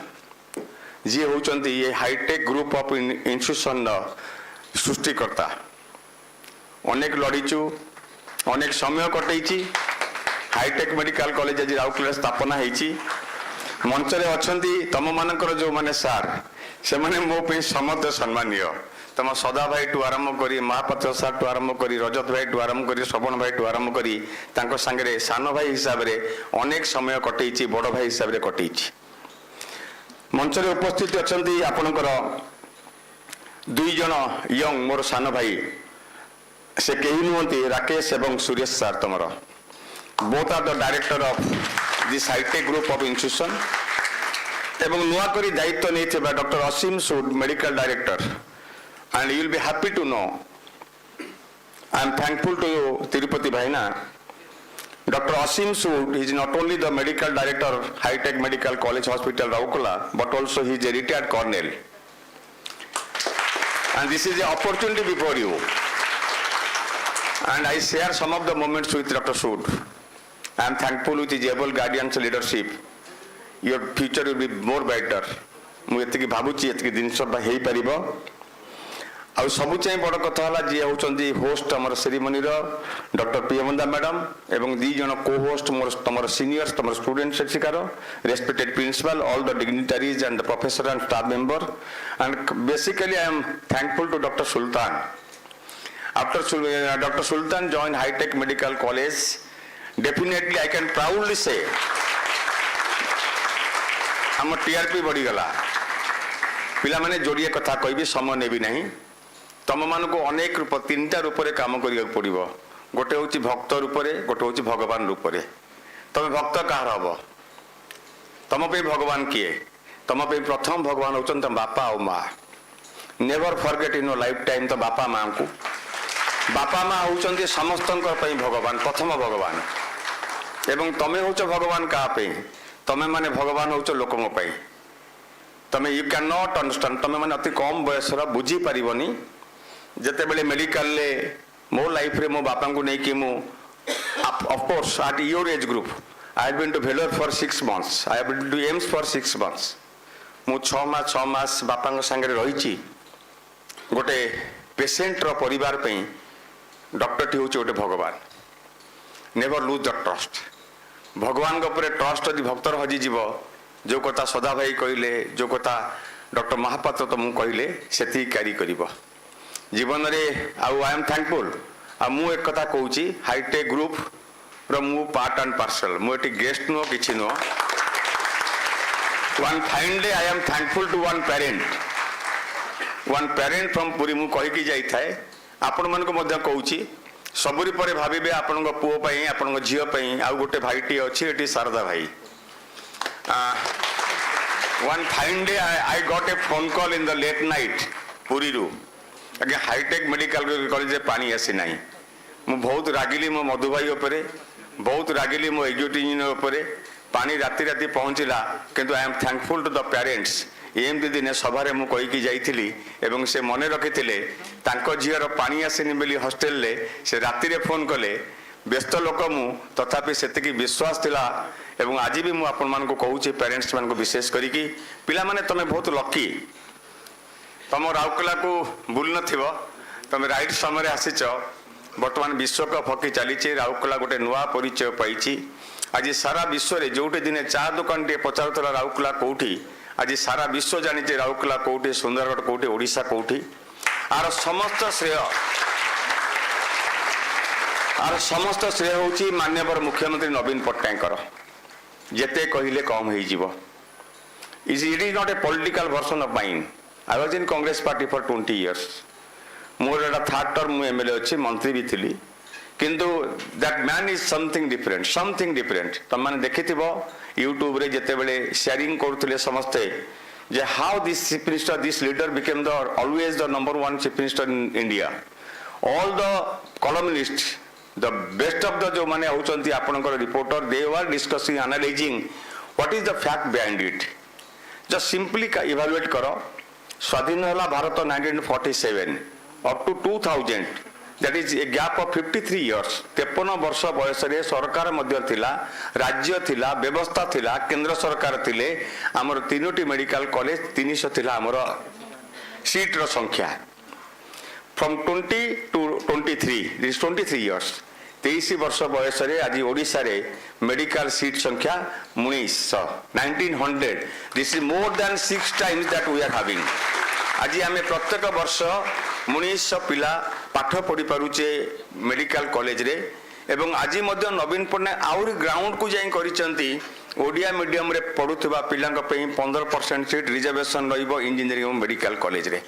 जी होचंती ये हाईटेक ग्रुप ऑफ इंस्टीट्यूशन सृष्टिकर्ता अनेक लड़ीचु अनेक समय कटैची हाईटेक मेडिकल कॉलेज आज राउरकेला स्थापना होईची मंचरे अछंती तम मानकर जो माने सार से माने मो पे समस्त सम्मानीय तम सदा भाई टू आरंभ करी महापात्र सार टू आरंभ करी रजत भाई टू आरंभ करी श्रवण भाई टू आरंभ करी तांको संगे सान भाई हिसाब रे अनेक समय कटैची बड़ भाई हिसाब रे कटैची मंचरे उपस्थित अछंती आपनकर दुई जन यंग मोर सान भाई से कही नुहति राकेश एवं सुरेश सार तमर both are the director of this hi-tech group of institution एवं नुआ करी दायित्व नहीं doctor Asim Sood medical director and you will be happy to know I am thankful to Tirupati भाईना doctor Asim Sood is not only the medical director hi-tech medical college hospital Rourkela but also he is a retired colonel and this is the opportunity before you and I share some of the moments with Dr. Sood. I am thankful with his able guidance and leadership. Your future will be more brighter. मु एतिकी भाबुची एतिकी जिनस हेई परिबो आउ सबु चाहिँ बड़ कथा होला जी होचंदी host हमर सेरेमनी रो डॉक्टर प्रियमंदा मैडम एवं दी जन को होस्ट मोर तमर सीनियर्स तमर स्टूडेंट्स शिक्षिकार respected principal all the dignitaries and the professor and staff member and basically I am thankful to doctor Sultan after Dr. Sultan joined High Tech Medical College. Definitely I can proudly say हम TRP बढ़ी गला पिला माने जोड़िए कथा कहबी समय नेबी नहीं तम मान को अनेक रूप तीनटा रूप रे काम करिया पड़िबो गोटे होची भक्त रूप रे गोटे होची भगवान रूप रे तमे भक्त कहार हबो तम पे भगवान किए तम पे प्रथम भगवान होचन तम बापा और माँ never forget in your life time तो बापा माँ को बापा माँ होचंदी समस्तंकर पई भगवान प्रथम भगवान एवं तमे होच भगवान का पे तमे माने भगवान होच लोकम पई तमे यू कैन नॉट अंडरस्टैंड तमे माने अति कम बयस रा बुझी परिबनी जते बेले मेडिकल ले मो लाइफ रे मो बापा को नै कि मो of course at your age group I have been to Vellore for 6 months I have been to AIIMS for 6 months मु 6 मास बापा संगे रही गोटे पेशेंट रो परिवार पे डॉक्टर टी होचे गोटे भगवान नेवर लूज द ट्रस्ट भगवान के ऊपर ट्रस्ट यदि भक्तर हजि जीव जो कथा सदा भाई कहले जो कथा डॉक्टर महापात्र तो मु कहले सेति कैरी करिवो जीवन रे आई एम थैंकफुल आ मु एक कथा कहूची हाईटेक ग्रुप रो मु पार्ट एंड पार्सल मु एटी गेस्ट नो किछि नो one fine day I am thankful to one parent from Puri मु कहि की जाई थाए आपण मन को मध्य कहूची सबुरी परे भाबिबे आपण को पुओ पई आपण को झियो पई आ गोटे भाईटी अछि एटी शारदा भाई one fine day I got a phone call in the late night Puri रू अगे हाईटेक मेडिकल कॉलेज रे पानी आसी नाही मु बहुत रागिली मो मधु भाई उपरे बहुत रागिली मो एग्जीक्यूटिव इंजीनियर उपरे पानी राति राति पहुंचला किंतु I am thankful to the parents एमती दिने सभारे मु कहीकि जाइथिली एवं से मने रखिथिले तांको झियर पानी आसीनी बेली हॉस्टेल ले से राति रे फोन कले व्यस्त लोक मु तथापि सेतिकी विश्वास थिला एवं आज भी मु आपन मान को कहूची पेरेंट्स मान को विशेष करी कि पिला माने तमे बहुत लकी तम राउरकेला को बुल नथिबो तमे राइट समय रे आसीच वर्तमान विश्व कप हॉकी चली राउरकेला गोटे नुआ परिचय पाई आज सारा विश्व रे जोटे दिने चा दुकान टे पचारुतला राउरकेला कोठी आज सारा विश्व जानी राउरकेला कोठी सुंदरगढ़ कोठी ओडिशा कोठी आर समस्त श्रेय होची माननीय मुख्यमंत्री नवीन पट्टनायक जेते कहिले कम हो जीवो it is not a political version of mine I was in Congress party for 20 years more एटा थर्ड टर्म एमएलए अच्छी मंत्री भी थी किंतु that man is something different तुम मैंने देखिथिबो यूट्यूब रे जेते बेले शेयरिंग करथले समस्ते जे how this chief minister this leader became the always the number 1 chief minister in India all the columnist the best of the जो माने होचंती आपनकर reporter they were discussing analysing what is the fact behind it just simply evaluate करो स्वाधीन होला Bharat 1947 up to 2000 that is a gap of 53 years 53 वर्ष बयस रे सरकार मध्य थिला राज्य थिला व्यवस्था थिला केंद्र सरकार थिले हमर तीनोटी मेडिकल कॉलेज 300 थिला हमर सीट रो संख्या फ्रॉम 20 to 23 दिस 23 years 23 वर्ष बयस रे आज ओडिसा रे मेडिकल सीट संख्या 1900 this is more than 6 times that we are having आज आमे प्रत्येक वर्ष 1900 पिला पाठ पढ़ी पारुचे मेडिकल कॉलेज रे एवं आज मध्य नवीन पट्टनायक आउरी ग्राउंड को जाई करिसंती ओडिया मीडियम रे पढुथिबा पिलांक पे 15% सीट रिजर्वेशन रहिबो इंजीनियरिंग मेडिकल कॉलेज रे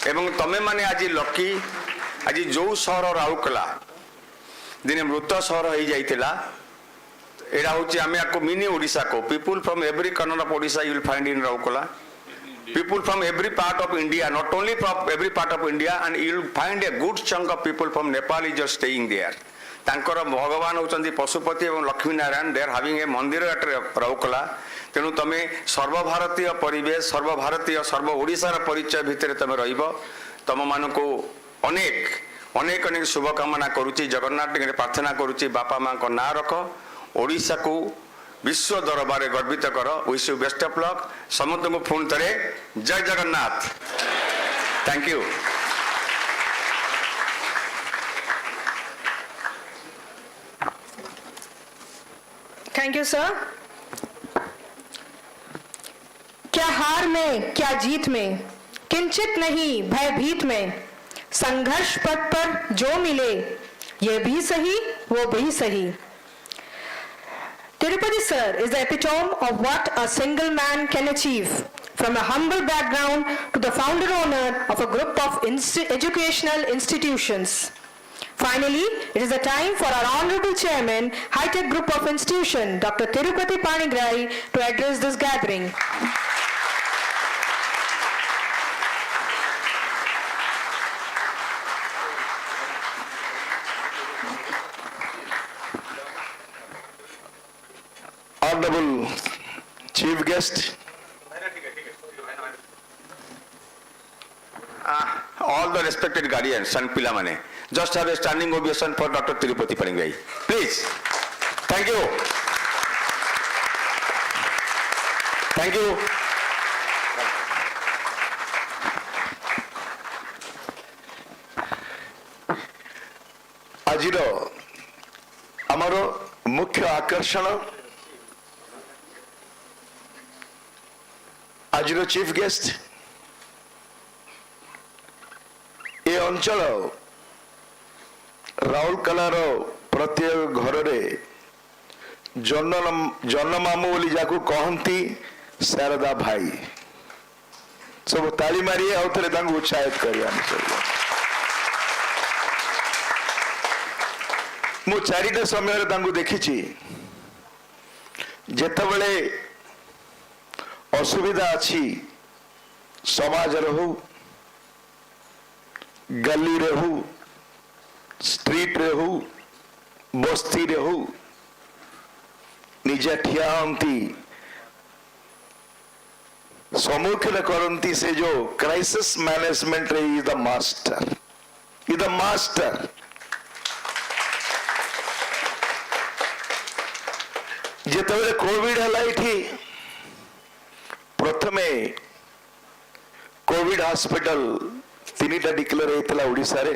एवं तमे माने आज लकी आज जो शहर राउरकेला दिने मृत शहर हो जाइतिला एडा होची आमे आको मिनी ओडिसा को people from every corner of Odisha you will find in Rourkela people from every part of India, not only from every part of India, and you will find a good chunk of people from Nepal is just staying there. तांकर भगवान होचंदी पशुपति एवं Lakshmi Narayan they are having a mandir at Rourkela तेणु तमे सर्वभारतीय परिवेश सर्वभारतीय सर्व ओडिशार परिचय भितर तमे रहिबो तम मानको अनेक अनेक अनेक शुभकामना करूची जगन्नाथ प्रार्थना करूची बापा माँ को ना रख ओडिशा को विश्व दरबार गर्वित कर wish you best of luck समस्त को फोन करे जय Jagannath thank you. Thank you sir. क्या हार में क्या जीत में, किंचित नहीं भयभीत में, संघर्ष पथ पर जो मिले ये भी सही वो भी सही। Tirupati sir is the epitome of what a single man can achieve. From a humble background to the founder owner of a group of educational institutions. Finally, it is the time for our Honorable Chairman, High Tech Group of Institution, Dr. Tirupati Panigrahi, to address this gathering. Honorable Chief Guest, all the respected guardians and Pilamane, just have a standing ovation for Dr. Tirupati Panigrahi. Please. Thank you. Thank you. ଆଜିର ଆମର ମୁଖ୍ୟ ଆକର୍ଷଣ ଆଜିର chief guest ଏ ଅଞ୍ଚଳ ରାଉରକେଲାର ପ୍ରତ୍ୟେକ ଘରରେ ଜନମାମୁଁ ବୋଲି ଯାହାକୁ କହନ୍ତି ଶାରଦା ଭାଇ ସବୁ ତାଳି ମାରି ଆଉ ଥରେ ତାଙ୍କୁ ଉତ୍ସାହିତ କରିବା ମୁଁ ଚାରିଟା ସମୟରେ ତାଙ୍କୁ ଦେଖିଛି ଯେତେବେଳେ असुविधा अच्छी समाज रहू गली रहू स्ट्रीट रहू बस्ती रहू निजे ठिया हंती सम्मुखीन करती से जो क्राइसिस मैनेजमेंट रे इज द मास्टर जेतबेले कोविड हला इठी प्रथमे कोविड हॉस्पिटल तीनटा डिक्लेयर होता ओडिशा रे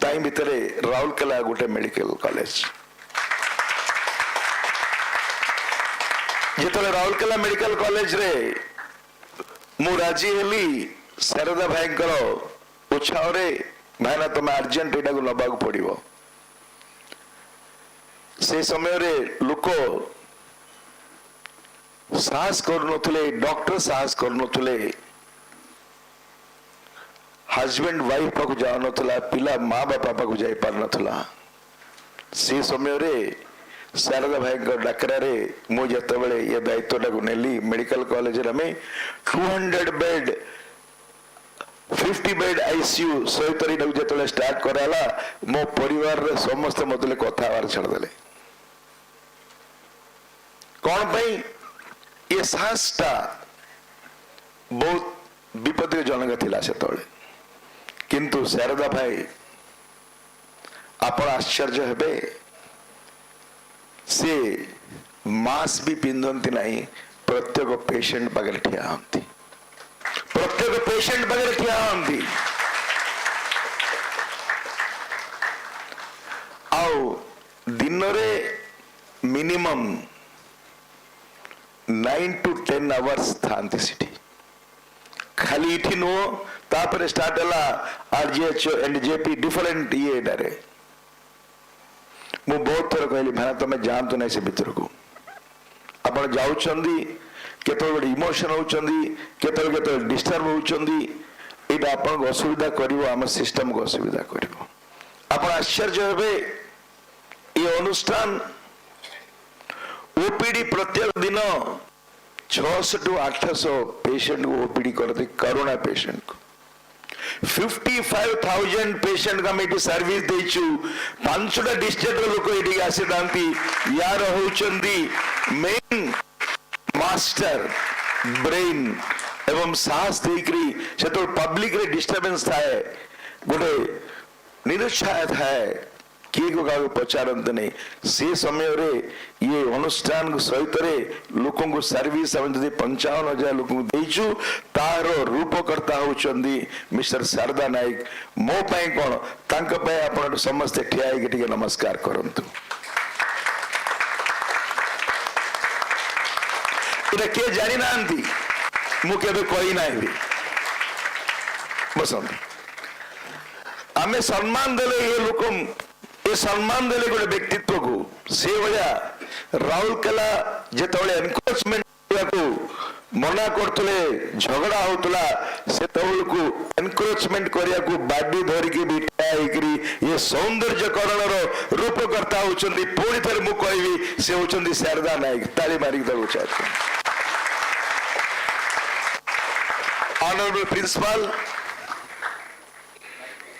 ताई भितरे राउरकेला गोटे मेडिकल कॉलेज जेतले राउरकेला मेडिकल कॉलेज रे मु राजी हेली शारदा भाईंकर उत्साह रे भाईना तुम अर्जेंट एटा को नबा को पड़िबो से समय रे लोक साहस करुनथुले डॉक्टर साहस करुनथुले हस्बैंड वाइफ पाक जाउनथुला पिला माँ बापा पाक जाई पारनथुला से समय रे शारदा भाई डाकरा रे मु जतबेले ये दायित्वटा को नेली मेडिकल कॉलेज रे में 200 बेड 50 बेड आईसीयू 130 टा जतबेले स्टार्ट कराला मो परिवार रे समस्त मतले कथा बार छड़ देले कौन भाई ये साहसटा बहुत विपद जनक थिला से तले किंतु शारदा भाई आपण आश्चर्य हेबे से मास्क भी पिंधंती नहीं प्रत्येक पेशेंट पागे ठिया हंती प्रत्येक पेशेंट पागे ठिया हंती आउ दिन रे मिनिमम 9 to 10 hours थांती सिटी खाली इठी नो तापर स्टार्ट हला आरजीएच एंड जेपी डिफरेंट ये डरे मु बहुत थर कहली भाई तुम जानतु नहीं से भीतर को आपण जाउछंदी केतो बड इमोशन होउछंदी केतो डिस्टर्ब होउछंदी एटा आपण असुविधा करिवो हम सिस्टम को असुविधा करिवो आपण आश्चर्य हेबे ये अनुष्ठान ओपीडी प्रत्येक दिन 600 to 800 पेशेंट को ओपीडी करते कोरोना पेशेंट को 55,000 पेशेंट का मेटी सर्विस देचु 5टा डिस्ट्रिक्ट लोक एटी आसी दांती यार होचंदी मेन मास्टर ब्रेन एवं साहस देकरी से तो पब्लिक रे डिस्टर्बेंस थाए गोटे निरुत्साह थाए किए को कागो पचारंत नहीं से समय रे ये अनुष्ठान को सहित रे लोकों को सर्विस हम जदि 55,000 लोकों को देचु तार रूपकर्ता होचंदी मिस्टर शारदा नायक मो पई कोन तांक पई आपण समस्त ठिया के नमस्कार करंतु এটা কে জানি না ମୁଁ କେବେ କହିନାହିଁ ବସନ୍ତୁ ଆମେ ସମ୍ମାନ ଦେଲେ ଏ ଲୋକ ଏ ସମ୍ମାନ ଦେଲେ ଗୋଟେ ବ୍ୟକ୍ତିତ୍ୱକୁ ସେଇଭଳିଆ ରାଉରକେଲା ଯେତେବେଳେ ଏନକ୍ରୋଚମେଣ୍ଟ କରିବାକୁ ମନା କରୁଥିଲେ ଝଗଡ଼ା ହଉଥିଲା ସେତେବେଳକୁ ଏନକ୍ରୋଚମେଣ୍ଟ କରିବାକୁ ବାଡି ଧରିକି ବି ଠିଆ ହେଇକିରି ଏ ସୌନ୍ଦର୍ଯ୍ୟକରଣର ରୂପକର୍ତ୍ତା ହଉଛନ୍ତି ପୁଣି ଥରେ ମୁଁ କହିବି ସେ ହଉଛନ୍ତି ଶାରଦା ନାୟକ ତାଳି ମାରିକି ଦେବାକୁ ଚାହୁଁଛି Honorable Principal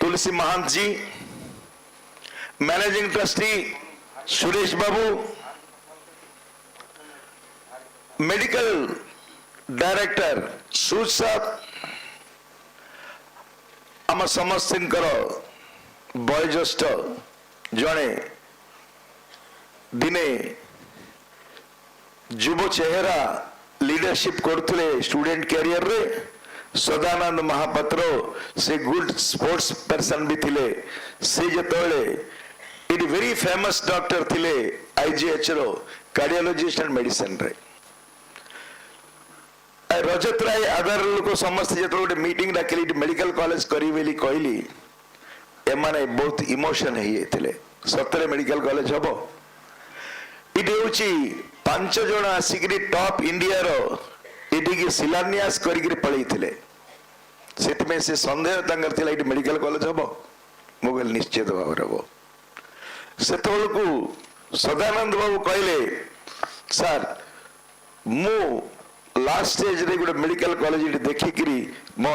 Tulsi Mahant ji, Managing Trustee Suresh Babu, Medical Director Suj Saab, आम समस्तर बयोज्येष्ठ जड़े दिने युव चेहरा लीडरशिप करते स्टूडेंट कैरियर रे सदानंद महापात्र से गुड स्पोर्ट्स पर्सन भी थिले से जतले इट वेरी फेमस डॉक्टर थिले आईजीएच रो कार्डियोलॉजिस्ट एंड मेडिसिन रे रजत राय आधार लोक समस्त जो गोटे मीटिंग डाकिली मेडिकल कॉलेज करी बेली कहली एमाने बहुत इमोशन ही सतरे मेडिकल कॉलेज हम ये 5 जन आसिक टॉप इंडिया रो ये शिलान्यास कर से सन्देह तंकर मेडिकल कॉलेज हम मुझे निश्चित भाव हम से सदानंद बाबू कहले सर मु लास्ट स्टेज रे गोटे मेडिकल कॉलेज देखिकी मो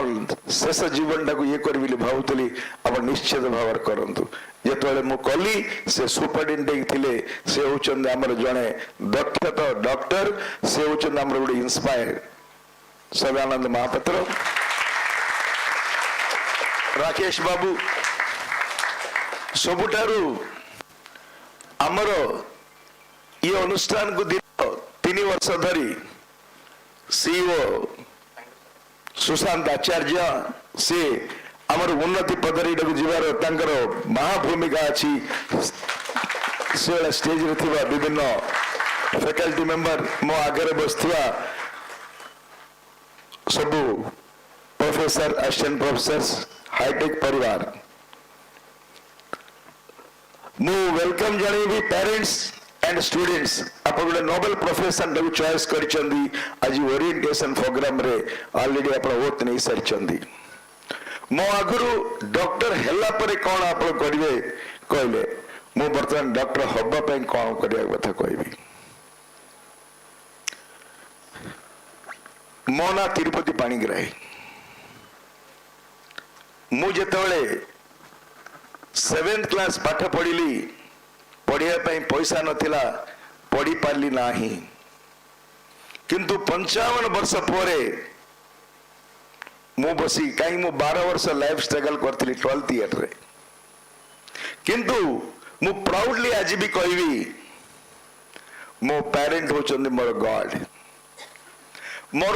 शेष जीवन टाक ये करी भावुली आप निश्चित भाव करतु जिते मु कली से सुपरिटेडेंट थे से होचंद हमर जड़े दक्ष डॉक्टर से होचंद हमर गोटे इंस्पायर सदानंद महापात्र राकेश बाबू सबुठारु आमर ये अनुष्ठान को दिन 3 वर्ष धरी सीईओ सुशांत आचार्य से आमर उन्नति पदरी जीवार महाभूमिका अच्छी से स्टेज रे थिबा विभिन्न फैकल्टी मेंबर मो आगे बसथिबा सबू प्रोफेसर असिस्टेंट प्रोफेसर हाईटेक परिवार मु वेलकम जणेबी पेरेंट्स एंड स्टूडेंट्स आप गोटे नोबेल प्रोफेशन टाक चॉइस करिसेंदी आज ओरिएंटेशन प्रोग्राम रे ऑलरेडी आप वोट नहीं सारी मो आगुरु डॉक्टर हेला परे कौन आप करेंगे कहले मु बर्तमान डॉक्टर हवा कौन करने कथा कहबी मो ना तिरुपति पाणिग्राही मु जेतबेले 7th क्लास पाठ पढ़िली पढ़िया पैसा नथिला पढ़ी पारली नाही किंतु 55 वर्ष पर मु बसी कहीं मु 12 वर्ष लाइफ स्ट्रगल करथली 12th ईयर रे किंतु मु प्राउडली आज भी कहबी मो पेरेंट होचंदी मोर गॉड मोर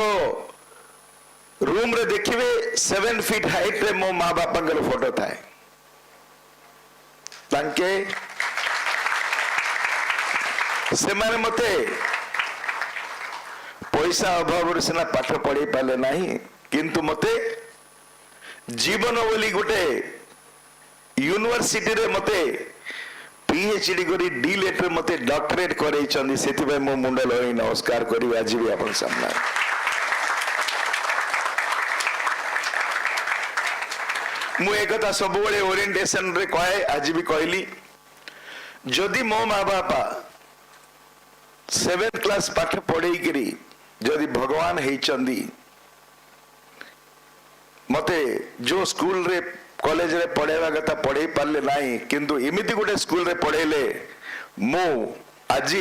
रूम रे देखिबे 7 फीट हाइट रे मो माँ बापा फोटो थाए तांके से माने मते पैसा अभाव सिना पाठ पढ़ी पाले नहीं किंतु मते जीवन बोली गोटे यूनिवर्सिटी रे मते पीएचडी करी डी लेटर मते डॉक्टरेट करई चंदी सेति भाई मो मुंड लई नमस्कार करी आज भी अपन सामने मु एक कथा सब बड़े ओरिएंटेशन रे कहे आज भी कहली जदि मो माँ बापा 7th क्लास पाठ पढ़ई करी जदि भगवान है चंदी मते जो स्कूल रे कॉलेज रे पढ़ेवा कथा पढ़ई पारले नहीं किंतु एमिति गोटे स्कूल रे पढ़ेले मु आज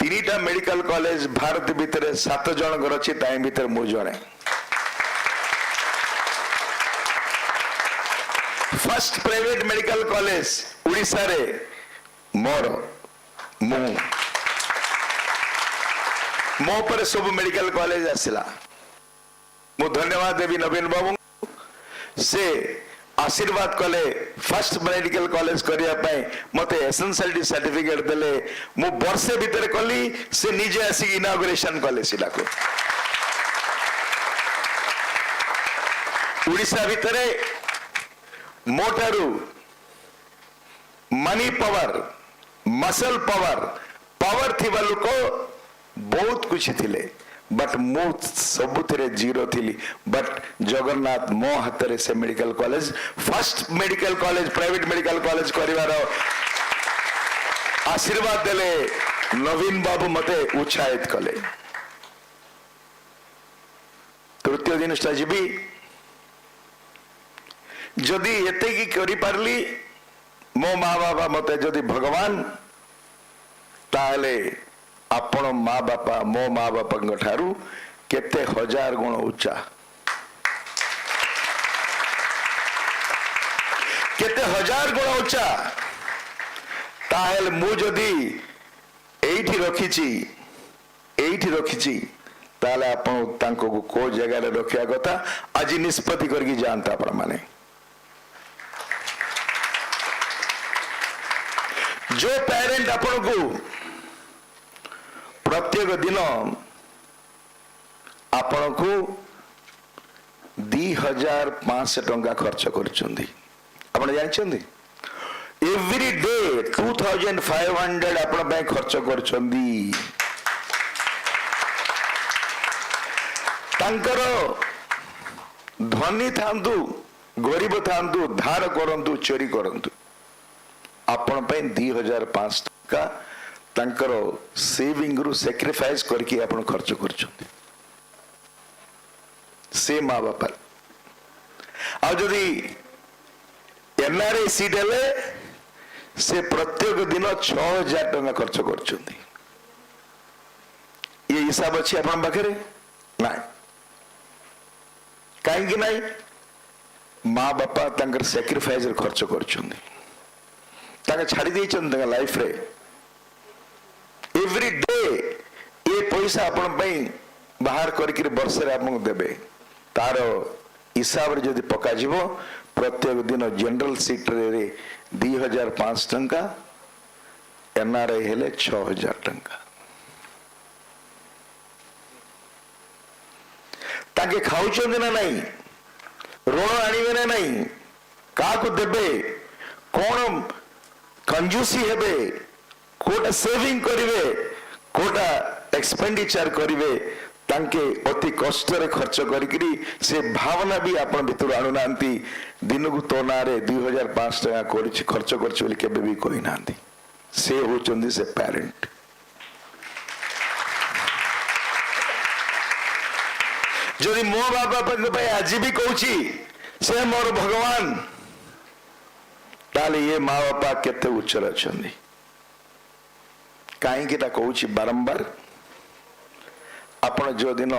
3टा मेडिकल कॉलेज भारत भीतर 7 जन अच्छी ताई भीतर मु जणे first private medical college Orissa रे मोर मु मो पर सब मेडिकल कॉलेज आसला मु धन्यवाद देवी नवीन बाबू से आशीर्वाद कले फर्स्ट मेडिकल कॉलेज करिया पई मते एसेंशियलिटी सर्टिफिकेट देले मु वर्षे भीतर कली से निजे आसी इनॉग्रेशन कले सिला को उड़ीसा भितरे मोटारू मनी पावर मसल पावर थिबा लोक बहुत कुछ थिले बट मु सबुथिरे जीरो थिली बट जगन्नाथ मो हाथ से medical college first medical college private medical college करिवार आशीर्वाद देले नवीन बाबू मते उत्साहित कले तृतीय दिन जीवी जदि एते की करि पारली मो माँ बाबा मते जदि भगवान ताले आपण माँ बापा मो माँ बापा ठारू केते हजार गुण उच्चा केते हजार गुण उच्चा ताहेल मु जदि एठी रखिची ताले आपण तांको को जगह रे रखिया कथा आज निष्पत्ति करके जानता आपण माने जो पेरेंट आपण को प्रत्येक दिन आपण को 2500 टंका खर्च करछंदी आपण जानछंदी एवरी डे 2500 आपण पे खर्च करछंदी तांकर धनी थांतु गरीब थांतु धार करंतु चोरी करंतु आपण पे 2500 टंका तांकर सेविंग रु सैक्रिफाइस करके आपण खर्च करछंती से माँ बापा आ जदि एनआरआई सीट हेले से प्रत्येक दिन 6000 टंका खर्च करछंती ये हिसाब अछि आपण पाखरे ना काहे कि नाही माँ बापा तांकर सैक्रिफाइस रे खर्च करछंती ताके छाड़ी देछन तांका लाइफ रे एवरी डे ये पैसा आपण बाहर करके वर्ष देवे तार हिसाब से पका प्रत्येक दिन जनरल सीट रे 2500 टंका एनआरआई हेले 6000 टंका ताके खाउछन ना नहीं ऋण आनिबे ना नहीं का को देबे कोन कंजूसी हेबे कोटा सेविंग करिवे कोटा एक्सपेंडिचर करिवे तांके अति कष्ट रे खर्च करिकरी से भावना भी आपण भितर आनु नांती दिन को तो ना रे 2500 टका करिछि खर्च करछि बोली केबे भी कोइ नांती से होचंदी से पेरेंट जदि मो बाबा पे आज भी कहूछि से मोर भगवान ताले ये माँ बापा केते उच्चर अछंदी कहीं कहूँ बारंबार आपण जो दिन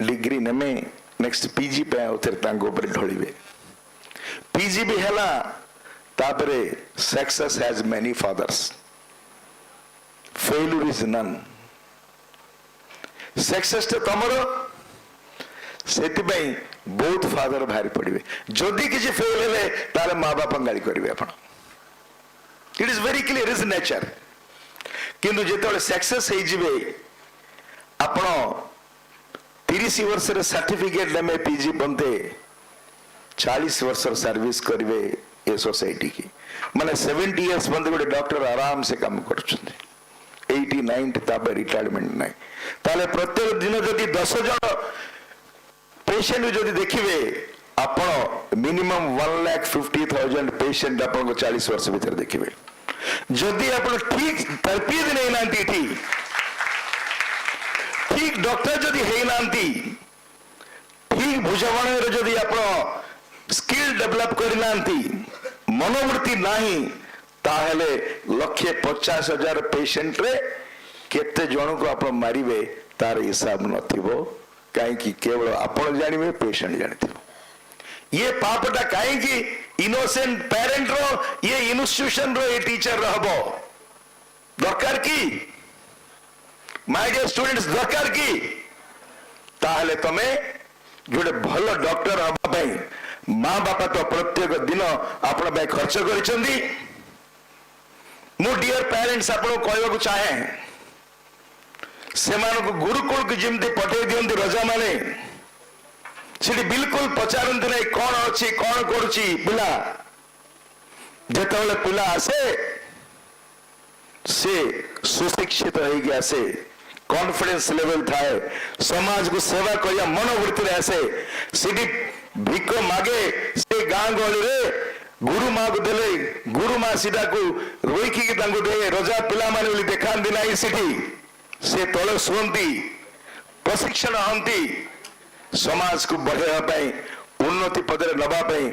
डिग्री नेमे नेक्स्ट पीजी पे ऊपर ढोलिबे पीजी भी है तापरे success has many fathers failure is none success तो तमरो सेति बहुत फादर बाहरी पड़े जदि किसी फेल हेले ताले माँ बापा गाड़ी करेंगे आपण it is very clear is nature किंतु जेतले सक्सेस हे जिवे आपण 30 वर्ष रे सर्टिफिकेट लेमे पीजी बनते 40 वर्ष सर्विस करिवे ए सोसाइटी की माने 70 इयर्स बंदे गोटे डॉक्टर आराम से काम करछुंते 80 90 ताबे रिटायरमेंट नाही ताले प्रत्येक दिन जदि 10 जण पेशेंट जदि देखिवे आपण मिनिमम 1,50,000 पेशेंट आपण 40 वर्ष भीतर देखिवे जदि आपण ठीक तरपीद नहीं नांती ठीक डॉक्टर जदि है नांती ठीक बुझावण जदि आपण स्किल डेवलप कर नांती मनोवृत्ति नाही ताहले 1,50,000 पेशेंट रे केते जण को आपण मारिवे तार हिसाब नथिबो काहे केवल आपण जानिबे पेशेंट जानिथिबो ये पापटा कहीं इनोसेंट पेरेंट रो ये इंस्टीट्यूशन रो ये टीचर रहबो दरकार की माय डियर स्टूडेंट्स दरकार की ताहले तमे जोड़े भल डॉक्टर हवा माँ बापा तो प्रत्येक दिन आपण खर्च करिसेंती मु डियर पेरेंट्स आपको कहवाक चाहे से गुरुकुल को जमी पठे दिंती रजा माने से बिल्कुल पचारती नहीं कौन अच्छी कौन करुच्ची पिला जिते पिला आसे से सुशिक्षित होगी आसे कॉन्फिडेंस लेवल थाए समाज को सेवा करिया मनोवृत्ति आसे सीधी भिक मागे से गाँ गहली रे गुरु माँ को देले गुरु माँ सीधा को रोईकी दे रजा पिला माने देखा ना से तले शुंती प्रशिक्षण हंती समाज को बढ़ाई उन्नति पदरे नवाई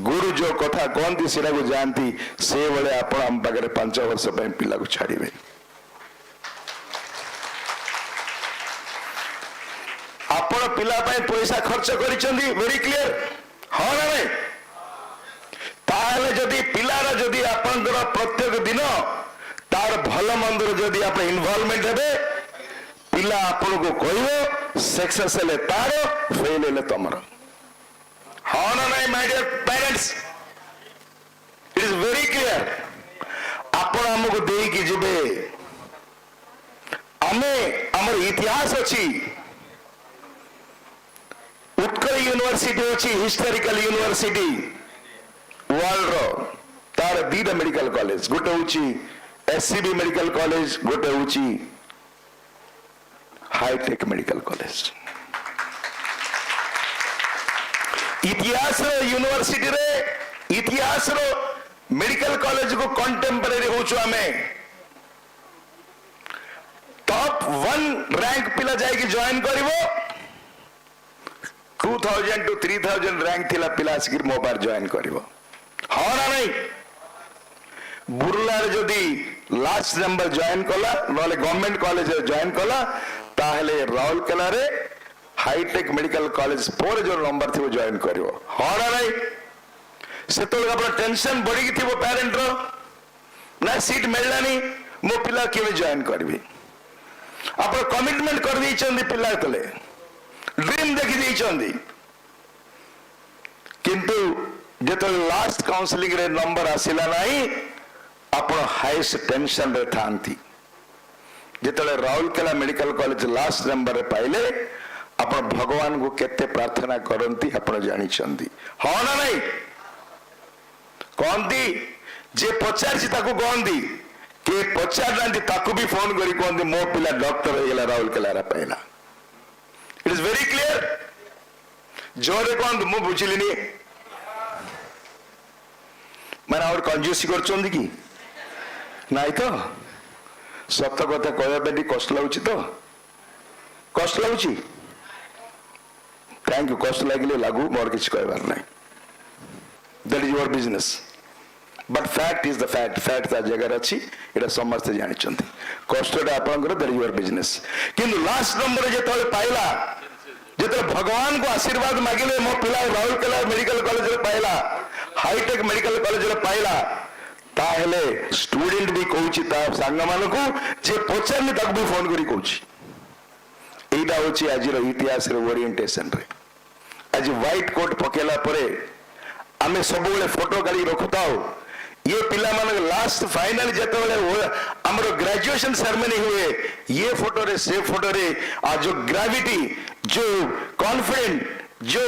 गुरु जो कथा कहती से जानती से बड़े आपण आम पाखे 5 वर्ष पिला को छाड़े आपण पिला पैसा खर्च करिसेंती वेरी क्लियर हाँ ना नहीं ताहले जदि पिलार जदि आपनकर प्रत्येक दिन तार भल मंदर जदि आप इन्वॉल्वमेंट हेबे पिला आपन को कहबो सक्सेस हेले तार फेल हेले तमर हाँ ना नहीं my dear parents it is very clear आपण हमको देई कि जिबे आमे हमर इतिहास अछि उत्कल यूनिवर्सिटी अच्छी हिस्टोरिकल यूनिवर्सिटी वर्ल्ड रो तार 2टा मेडिकल कॉलेज गोटे हूँ एससीबी मेडिकल कॉलेज गोटे हूँ हाईटेक मेडिकल कॉलेज इतिहास यूनिवर्सिटी रे इतिहास मेडिकल कॉलेज को कंटेम्परेरी होचु आमे टॉप 1 रैंक पिला जाएगी ज्वाइन करिवो 2000 to 3000 रैंक थिला पिला आसिक मो बार ज्वाइन करिवो हाँ ना नहीं बुर्लार जदि लास्ट नंबर ज्वाइन कला नले गवर्नमेंट कॉलेज ज्वाइन कला ताहले राउरकेला रे हाईटेक मेडिकल कॉलेज पर जो नंबर थी ज्वाइन करिवो हाँ ना नहीं से तो अपना टेंशन बढ़ी थी पेरेंट रो ना सीट मिललानी मो पिला केवे ज्वाइन करबी आप कमिटमेंट कर दी पिला तले ड्रीम देखी दी किंतु जो लास्ट काउंसलिंग रे नंबर आसिला नहीं आप हाईएस्ट टेंशन रे थांती जो Rourkela medical college last number रे पाइले आप भगवान को केते प्रार्थना करती आप जानी हाँ ना नहीं कहती जे पचार कहती के पचार ना भी फोन करी कहती मो पिला डॉक्टर होगा राउरकेला पाइला इट इज वेरी क्लियर जोरे कहतु मु बुझिली मैंने और कंजूसी कर कि नाई तो सत कथा कहवाई कष्ट लगुच तो कष्ट लगुच थैंक यू कष्ट लगे लागू मोर किसी कहबार ना that is your business but fact is the fact fact ता जगह अच्छी ये समस्ते जानते कष्टा आपंकर दैट इज योर बिजनेस किंतु लास्ट नंबर जो पाइला जो भगवान को आशीर्वाद मागिले मो पिला राउरकेला मेडिकल कॉलेज रे पाइला हाईटेक मेडिकल कॉलेज रे पाइला ताहले स्टूडेंट भी कहूँ सांग मान को जे पचारनी तक भी फोन करी कहूँ यहीटा हूँ आज इतिहास ओरिएंटेशन रे आज व्हाइट कोट पकेला परे आमे सब फोटो काढ़ी रखुता ये पिला मान लास्ट फाइनल जो आमर ग्रेजुएशन सेरेमनी हुए ये फोटो रे से फोटो रे आज जो ग्रेविटी जो कॉन्फिडेंट जो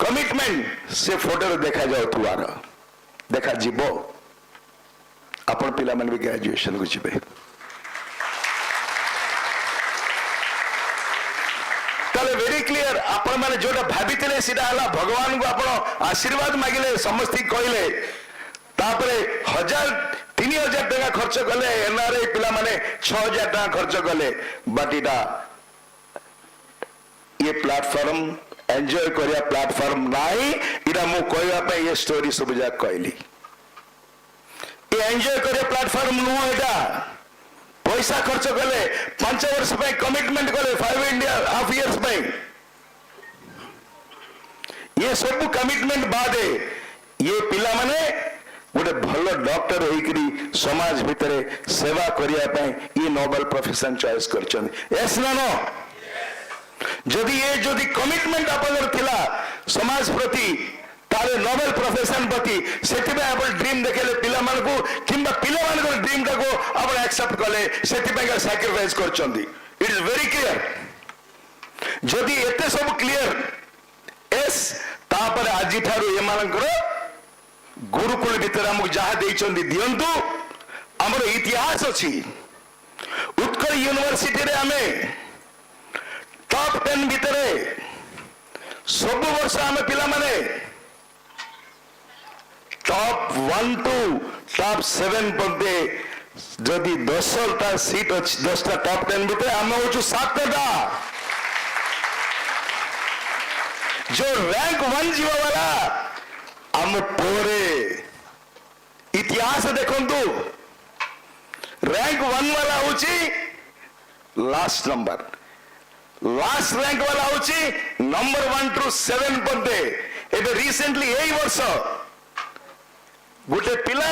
कमिटमेंट से फोटो रे देखा जाउथुवार देखा जीवो आपण पिला मान भी ग्रेजुएशन को जीवे ताले वेरी क्लियर आपण माने जोटा भाबितिले सीधा हला भगवान को आपण आशीर्वाद मागिले समस्ती कहले तापरे 3000 टका खर्च कले एनआरआई पिला माने 6000 टका खर्च कले बट इटा ये प्लेटफॉर्म एंजॉय करिया प्लेटफॉर्म नाही इटा मु कहया पे ये स्टोरी सब जा कहली ये एंजॉय करिया प्लेटफॉर्म नु एटा पैसा खर्च कले 5 वर्ष पे कमिटमेंट कले 5.5 years पे ये सब कमिटमेंट बाद ये पिला माने गोटे भल डॉक्टर होकरी समाज भितर सेवा करने ये नोबल प्रोफेशन चॉइस कर जदि कमिटमेंट आपनर थिला समाज प्रति ताले नोबेल प्रोफेशन प्रति सेति आप ड्रीम देखेले पिला मान को किंबा पिला मान ड्रीम टा को आप एक्सेप्ट कले सेति का सैक्रिफाइस करचंदी इट इज वेरी क्लियर जदि एते सब क्लियर एस तापर आज ठारू ए मानकर गुरुकुल भीतर हमको जहाँ देइचंदी दियंतु हमर इतिहास अछि उत्कल यूनिवर्सिटी रे हमें टॉप 10 भीतर सब वर्ष आम पिला माने टॉप 1 टू टॉप 7 पदे जदि 10टा सीट अच्छी 10टा टॉप 10 भीतर आम हूँ 7टा जो रैंक 1 जीवा वाला आम पोरे इतिहास देखंतु रैंक 1 वाला हूँ लास्ट नंबर लास्ट रैंक वाला हूँ नंबर 1 टू 7 पदे एबे रिसेंटली यही वर्ष गोटे पिला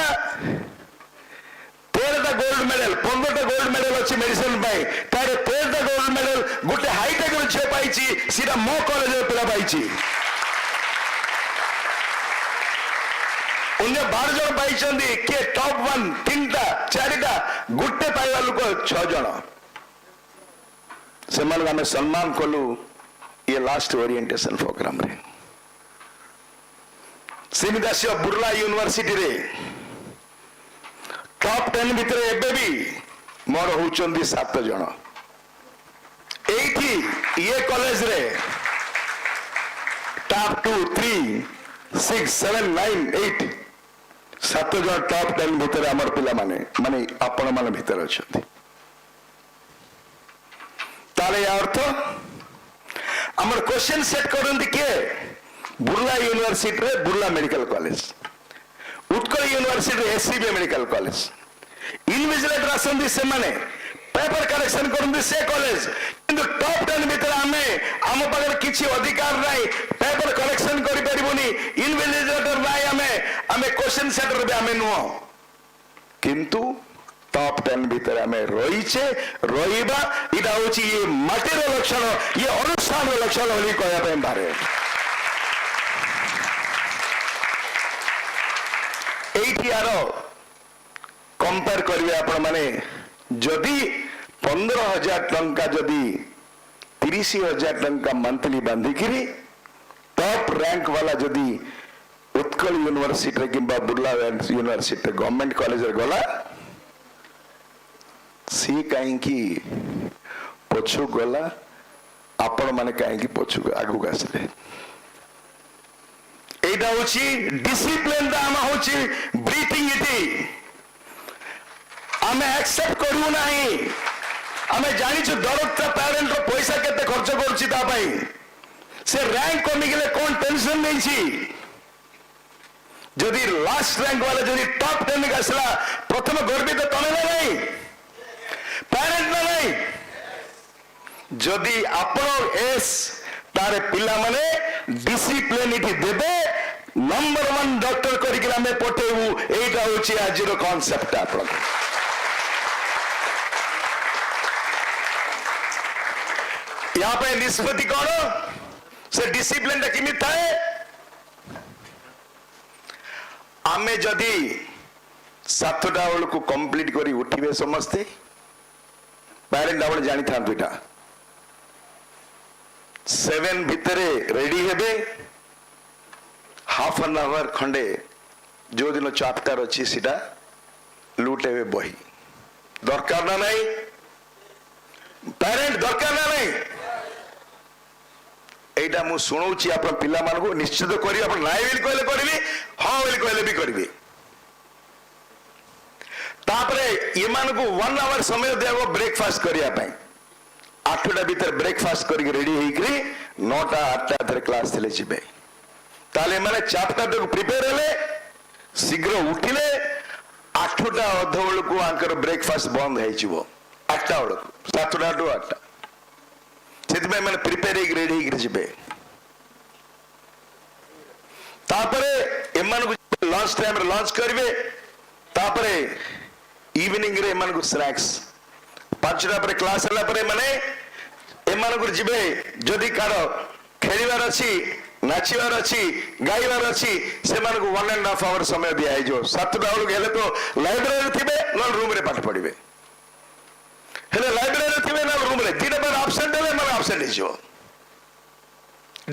13टा गोल्ड मेडल 15टा गोल्ड मेडल अच्छी मेडिसिन पाई तार 13टा गोल्ड मेडल गोटे हाईटेक झील पाई सीधा मो कॉलेज पिला पाई अन्य 12 जन पाई किए टॉप 1 3टा 4टा गोटे पाइबा लोक 6 जन से आम सम्मान कलु ये लास्ट ओरिएंटेशन प्रोग्राम रे सीमित आसियो बुर्ला यूनिवर्सिटी रे टॉप 10 भीतर एबे भी मोर होउचंदी 7 जन एठी ये कॉलेज रे टॉप 2 3 6 7 9 8 7 जन टॉप 10 भीतर हमर पिला माने आपण माने भीतर अछंती ताले अर्थ हमर क्वेश्चन सेट करंदी के बुर्ला यूनिवर्सिटी रे Burla medical college Utkal university रे एससीबी मेडिकल कॉलेज इनविजिलेटर आसंदी से माने पेपर कलेक्शन करंदी से कॉलेज किंतु टॉप 10 भीतर आम पाखे किसी अधिकार नहीं पेपर कलेक्शन करि परिबोनी इनविजिलेटर नहीं आमे क्वेश्चन सेटर भी आमे नुह किंतु टॉप 10 भीतर आमे रहीचे रहीबा इटा होची ये माटीर लक्षण ये अनुष्ठान लक्षण होली कहया पे बारे एटीआर कंपेयर करिवे आपण माने जदि 15,000 टंका जदि 30,000 टंका मंथली बांधिकी टॉप रैंक वाला जदि उत्कल यूनिवर्सिटी किंबा बुर्ला यूनिवर्सिटी गवर्नमेंट कॉलेज गला सी कहीं पछू गला आपण माने कहीं पछू आगू आसले एटा होची डिसिप्लिन दा आम होची ब्रीथिंग इति आमे एक्सेप्ट करू नाही आमे जानि छु दरकता पेरेंट रो पैसा केते खर्च करछि ता पई से रैंक कमी गेले कोन टेंशन नै छी जदि लास्ट रैंक वाला जदि टॉप 10 में आसला प्रथम गर्वित तो तमे नहीं पेरेंट नहीं जदि आपण एस तारे पिला माने डिसिप्लिन इति देबे नंबर 1 डॉक्टर करिक आमे पठेबू एटा होची आजिरो कांसेप्ट आपण यहाँ पे निष्पत्ति कौन से डिसिप्लिन टा किमित थाए आमे जदि 7टा बेल को कंप्लीट करी उठिबे समस्ते पेरेंट आपण जानी था दुटा 7 भितरे रेडी हेबे हाफ एन आवर खंडे जो दिन चैप्टर अच्छी सीटा लुटेबे बही दरकार ना नहीं पेरेंट दरकार ना नहीं एटा मु सुनौची अपन पिला मान को निश्चित करी अपन नाइ बिल कहले करबी हां बिल कहले भी करबी तापरे ये मान को 1 आवर समय देबो ब्रेकफास्ट करिया पई 8टा भीतर ब्रेकफास्ट करी रेडी हेकरी 9टा 8टा धर क्लास थले जिबे ताले माने चैप्टर को प्रिपेयर हेले शीघ्र उठिले 8टा अधवळ को आंकर ब्रेकफास्ट बंद हे जिवो 8टा बेल 7टा टू 8टा से मैंने प्रिपेयर रेडी होकर लंच टाइम लंच करेंगे तापरे इवनिंग रे एमान को स्नैक्स 5टा पर क्लास हला पर माने ଏମାନଙ୍କୁ ଯିବେ ଯଦି କାହାର ଖେଳିବାର ଅଛି ନାଚିବାର ଅଛି ଗାଇବାର ଅଛି ସେମାନଙ୍କୁ 1.5 hour ସମୟ ଦିଆହେଇଯିବ 7ଟା ବେଳକୁ ହେଲେ ତ ଲାଇବ୍ରେରୀରେ ଥିବେ ନହେଲେ ରୁମ୍ରେ ପାଠ ପଢିବେ ହେଲେ ଲାଇବ୍ରେରୀରେ ଥିବେ ନହେଲେ ରୁମ୍ରେ 2ଟା ବାର ଆବସେଣ୍ଟ ହେଲେ ମାନେ ଆବସେଣ୍ଟ ହେଇଯିବ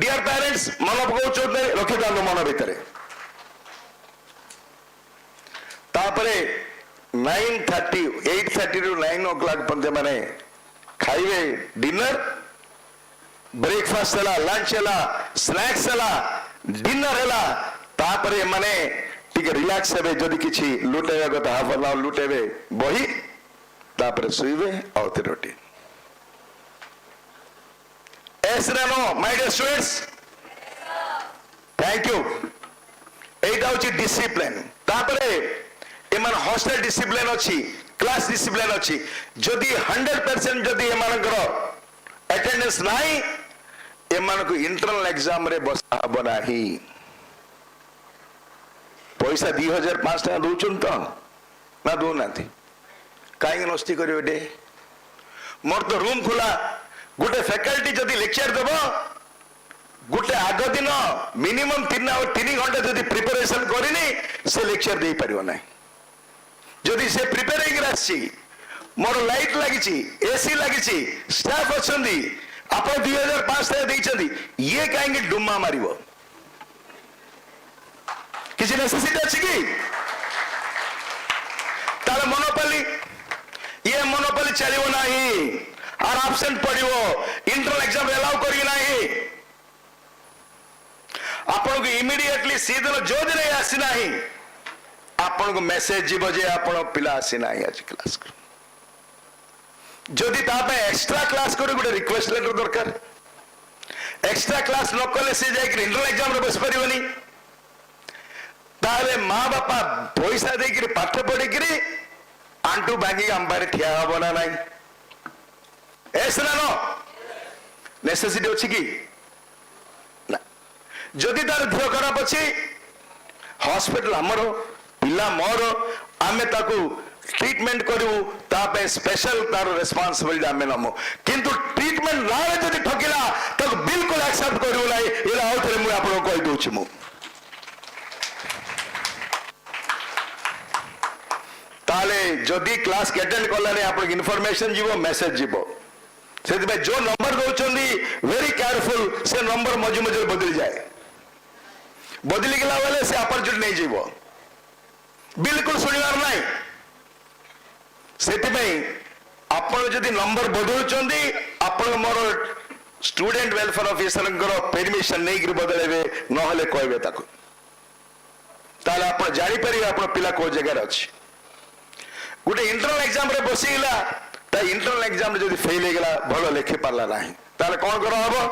ଡିଅର ପ୍ୟାରେଣ୍ଟସ୍ ମନ ପକାଉଛନ୍ତି ରଖିଥାନ୍ତୁ ମନ ଭିତରେ ତାପରେ 9:30 8:30 ରୁ 9 o'clock ପର୍ଯ୍ୟନ୍ତ ମାନେ ଖାଇବେ ଡିନର ब्रेकफास्ट है लंच है स्नैक्स है डिनर है तापर माने टिके रिलैक्स हेबे जदि किछि लुटेबे कथा हाफ एन आवर लुटेबे बही तापर सुइबे आउते रोटी एसरानो my dear students thank you एटा होची डिसिप्लिन तापर एमान हॉस्टल डिसिप्लिन अछि क्लास डिसिप्लिन अछि जदि 100% जदि एमानकर अटेंडेंस नाही एमान को इंटरनल एग्जाम रे बसा हब नाही पैसा 2005 टका दउचन तो ना दो नाथी काई नस्ती करिवे डे मोर तो रूम खुला गोटे फैकल्टी जदि लेक्चर देबो गोटे आग दिन मिनिमम 3 घंटा जदि प्रिपरेशन करिनी से लेक्चर दे परियो नाही जदि से प्रिपेयर हेकर आसी मोर लाइट लागिची एसी लागिची स्टाफ अछंदी आपण 2005 टका देइछंदी ये काहेंगे डुम्मा मारिबो किसी नेसेसिटी अछि कि तार मोनोपोली ये मोनोपोली चलिबो नाही और एब्सेंट पड़िबो इंटरनल एग्जाम अलाउ करियो नाही आपण को इमीडिएटली सीधे जो दिन आसी नाही आपण को मेसेज जीवो जे आपण पिला आसी नाही आज क्लास को जदि तापे एक्स्ट्रा क्लास करे गोटे रिक्वेस्ट लेटर दरकार एक्स्ट्रा क्लास न कले से जाय इंटरनल एग्जाम रे बस परिबनी ताले माँ बापा पैसा दे कि पाठ पढ़ी कि आंटू भांगी अंबारे ठिया हब ना नहीं ऐसा नो नेसेसिटी अच्छी कि ना जदि तार देह खराब अच्छी हॉस्पिटल हमरो पिला मोर आमे ताकू ट्रीटमेंट करू तापे स्पेशल तार रेस्पॉन्सिबिलिटी आमे नमो किंतु ट्रीटमेंट लावे जदि ठकिला तो बिल्कुल एक्सेप्ट करू नाही एला आउ थरे मु आपन कहि दोछि मु ताले जदि क्लास के अटेंड कलाने आपन इन्फॉर्मेशन जीवो मैसेज जीवो सेति भाई जो नंबर दोचंदी वेरी केयरफुल से नंबर मझे मझे बदल जाए बदली गेला वाले से अपॉर्चुनिटी नहीं जीवो बिल्कुल सुनिवार नहीं सेति भाई आपण जदि नंबर बदलुचंदी आपण मोर स्टूडेंट वेलफेयर ऑफिसर परमिशन नहीं कि बदलेबे न हले कहबे ताको ताले आपण जानि परिबे आपण पिला को जगह अछि गोटे इंटरनल एग्जाम रे बसीला ता इंटरनल एग्जाम रे जदि फेल हे गेला भलो लेखि पारला नाही ताले कोन करो हबो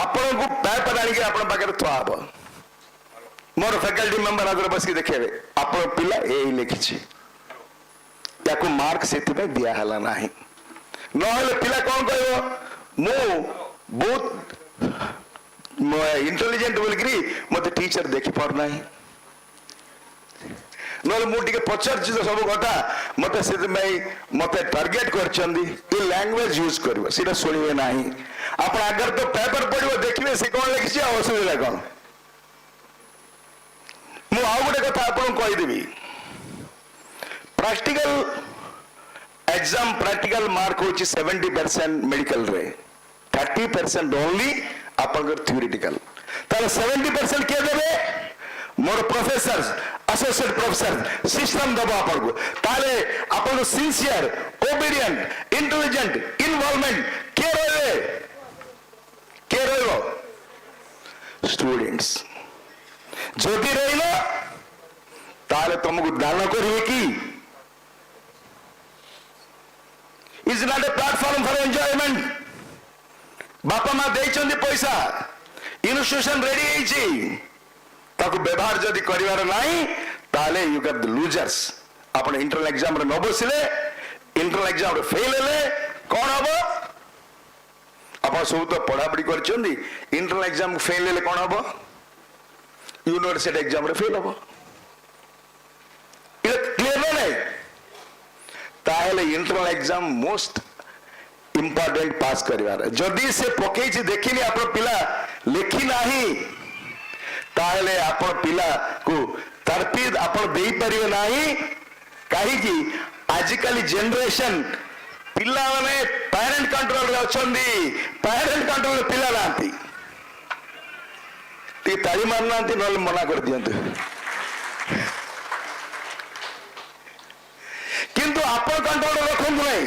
आपण को पेपर आनी के आपण पाकर थवा हबो मोर फैकल्टी मेंबर आगर बस के देखेबे आपण पिला एई लिखिछि याको मार्क सेति पे दिया हला नाही न हले पिला कोन कहबो मु बहुत इंटेलिजेंट बोलकरी मते टीचर देखि पार नाही नल मुटिके पचार सब कथा मत से मत टार्गेट कर लैंग्वेज यूज कर शुणवे ना आप अगर तो पेपर पढ़ो देखिए से कौन लिखी असुविधा कौन मु आउ गोटे कथा आपको कहीदेवी प्रैक्टिकल एग्जाम प्रैक्टिकल मार्क हो 70% मेडिकल रे 30% ओनली आप थ्योरेटिकल ताले 70% किए देवे मोर प्रोफेसर एसोसिएट प्रोफेसर सिस्टम दबो आपन को ताले आपन सिंसियर ओबीडिएंट इंटेलिजेंट इन्वॉल्वमेंट के रहबो स्टूडेंट्स जदि रहिलो ताले तुमको दान करिवे की is not a platform for enjoyment बापा मां देइचंदी पैसा इन्स्टिट्यूशन रेडी हेची ताको व्यवहार जदि करिवार नाही ताले यू गेट द लूजर्स आपण इंटरनल एग्जाम रे न बसिले इंटरनल एग्जाम रे फेल हेले कोन हबो आपण सब तो पढ़ा पढ़ी करचंदी इंटरनल एग्जाम फेल हेले कोन हबो यूनिवर्सिटी एग्जाम रे फेल हबो ये क्लियर नै ताले इंटरनल एग्जाम मोस्ट इंपोर्टेंट पास करिवार जदि से पकेछि देखिनी आपण पिला लेखि नाही ताहले आपण पिला को तरपीद आपण देई परिवे नाही काहे कि आजिकली जनरेशन पिला माने पेरेंट कंट्रोल रे अछंदी पेरेंट कंट्रोल रे पिला नांती ती ताली मारनांती नल मना कर दियंतु किंतु आपण कंट्रोल रखंतु नाही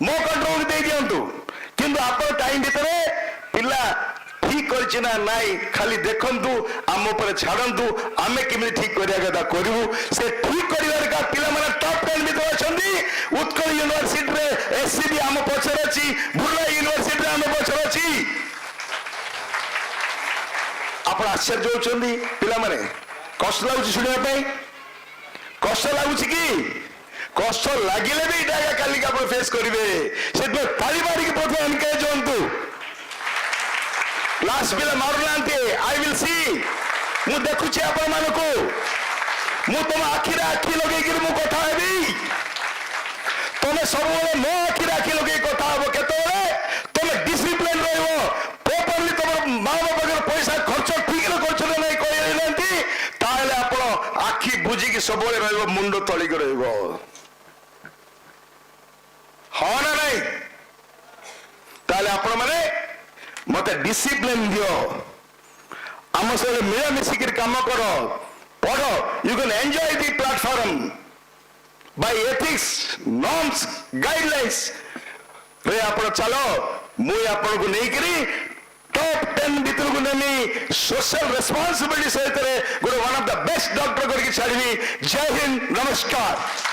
मो कंट्रोल दे दियंतु किंतु आपण टाइम भितरे पिला ठीक करछि ना नाही खाली देखंतु आम ऊपर छाड़ंतु आमे किमि ठीक करिया कथा करू से ठीक करिवार का पिला माने टॉप 10 भितर अछंदी उत्कल यूनिवर्सिटी रे एससीबी आम पछर अछि बुर्ला यूनिवर्सिटी रे आम पछर अछि आपण आश्चर्य होचंदी पिला माने कष्ट लागुछि सुनिया पई कष्ट लागुछि कि कष्ट लागिले भी इटा काली का आपण फेस करिवे से ताली मारी के प्रथम एनकरेज होंतु लास्ट पिला मारुनांती आई विल सी मु देखुछि आपण मानको मु तुम आखिरे आखि लगे कि मु कथा हेबी तमे सब मो आखिरे आखि लगे कथा हबो केतोले तमे डिसिप्लिन रहइबो प्रॉपर्ली तुम मां बाप के पैसा खर्च ठीक रे खर्च रे नै कहि नांती ताले आपण आखि बुझी कि सब रहइबो मुंडो तळी के रहइबो हाँ ना नहीं ताले आपण माने मते डिसिप्लिन दियो आम सब मिला मिसिक काम करो पढ़ो you can enjoy the platform bye ethics norms guidelines रे आपण चलो मुई आपण को नहीं करी टॉप 10 भीतर को नेमी सोशल रेस्पॉन्सिबिलिटी सहित रे good one of the best doctor करके छाड़बी जय हिंद नमस्कार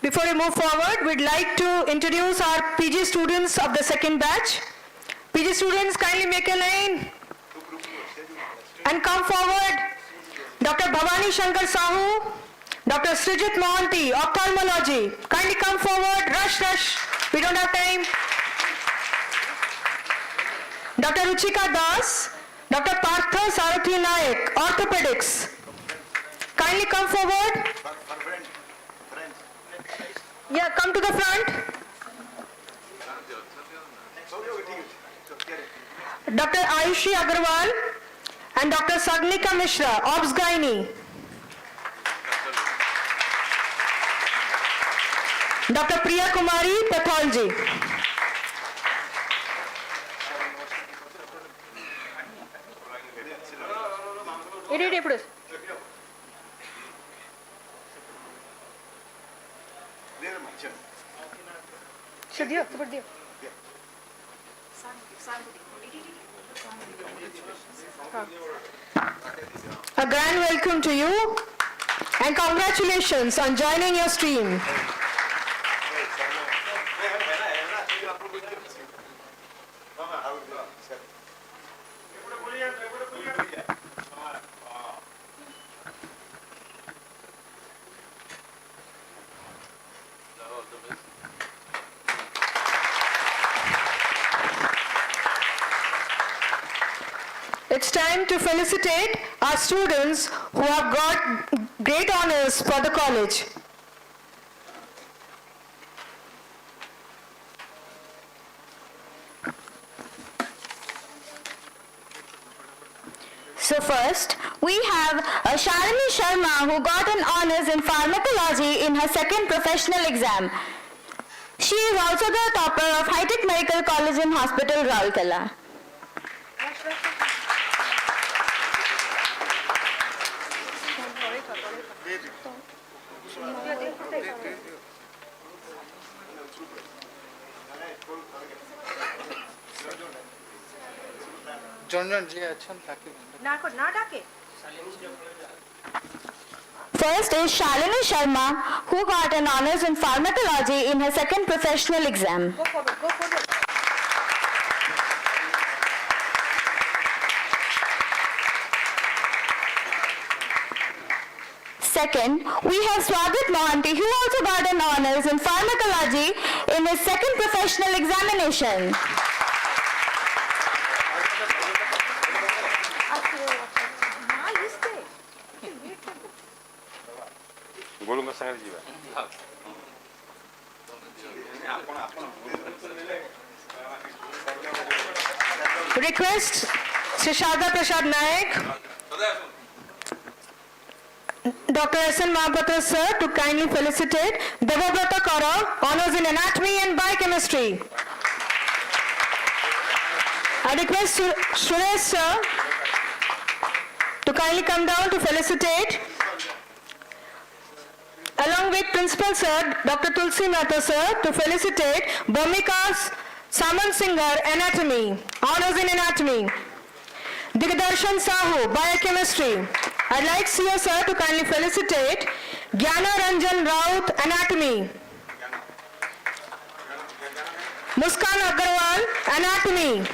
Before we move forward, we'd like to introduce our PG students of the second batch. PG students, kindly make a line and come forward. Dr. Bhavani Shankar Sahu, Dr. Srijit Mohanty, ophthalmology. Kindly come forward, rush. We don't have time. Dr. Ruchika Das, Dr. Partha Sarathi Naik, orthopedics. Kindly come forward. Yeah, come to the front. Dr. Ayushi Agarwal and Dr. Sagnika Mishra, Obs Gynae. Dr. Priya Kumari, pathology. A grand welcome to you and congratulations on joining your stream. It's time to felicitate our students who have got great honors for the college. So first, we have Shalini Sharma who got an honors in pharmacology in her second professional exam. She is also the topper of High-Tech Medical College and Hospital, Rourkela. First is Shalini Sharma, who got an honors in pharmacology in her second professional exam. Go forward. Second, we have Swagat Mohanty, who also got an honors in pharmacology in his second professional examination. Request Sri Sharda Prasad Naik, Dr. S.N. Mahapatra sir to kindly felicitate Devabrata Kaur, honors in anatomy and biochemistry. I request Suresh sir to kindly come down to felicitate, along with Principal Sir Dr. Tulsi Mehta sir to felicitate Bhumika Saman Singer, anatomy, honors in anatomy. Digdarshan Sahu, biochemistry. I'd like CEO sir to kindly felicitate Gyana Ranjan Raut, anatomy. Muskan Agarwal, anatomy.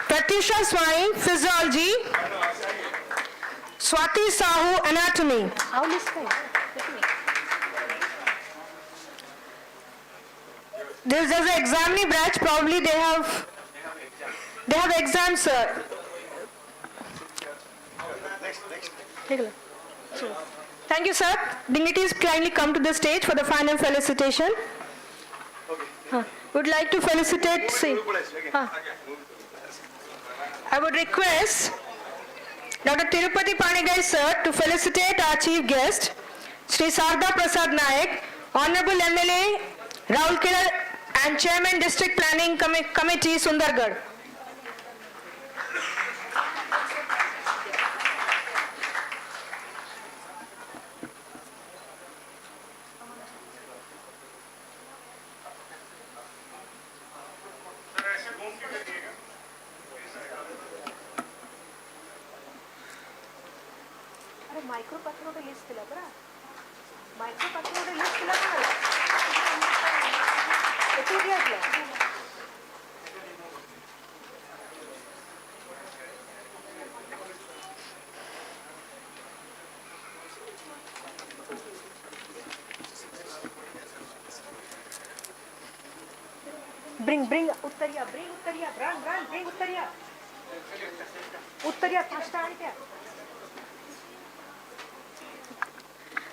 Pratisha Swai, physiology. Swati Sahu, anatomy. There's an examining branch, probably they have exams, sir. Take a look. Thank you, sir. Dignitaries kindly come to the stage for the final felicitation. Would like to felicitate, I would request Dr. Tirupati Panigai sir to felicitate our chief guest, Sri Sarda Prasad Naik, Honorable MLA, Rourkela and Chairman District Planning Committee, Sundargarh. Micro पत्रों का list दिला बरा micro पत्रों का list दिला बरा किती दिया दिया bring उत्तरिया bring उत्तरिया फर्स्ट आनी क्या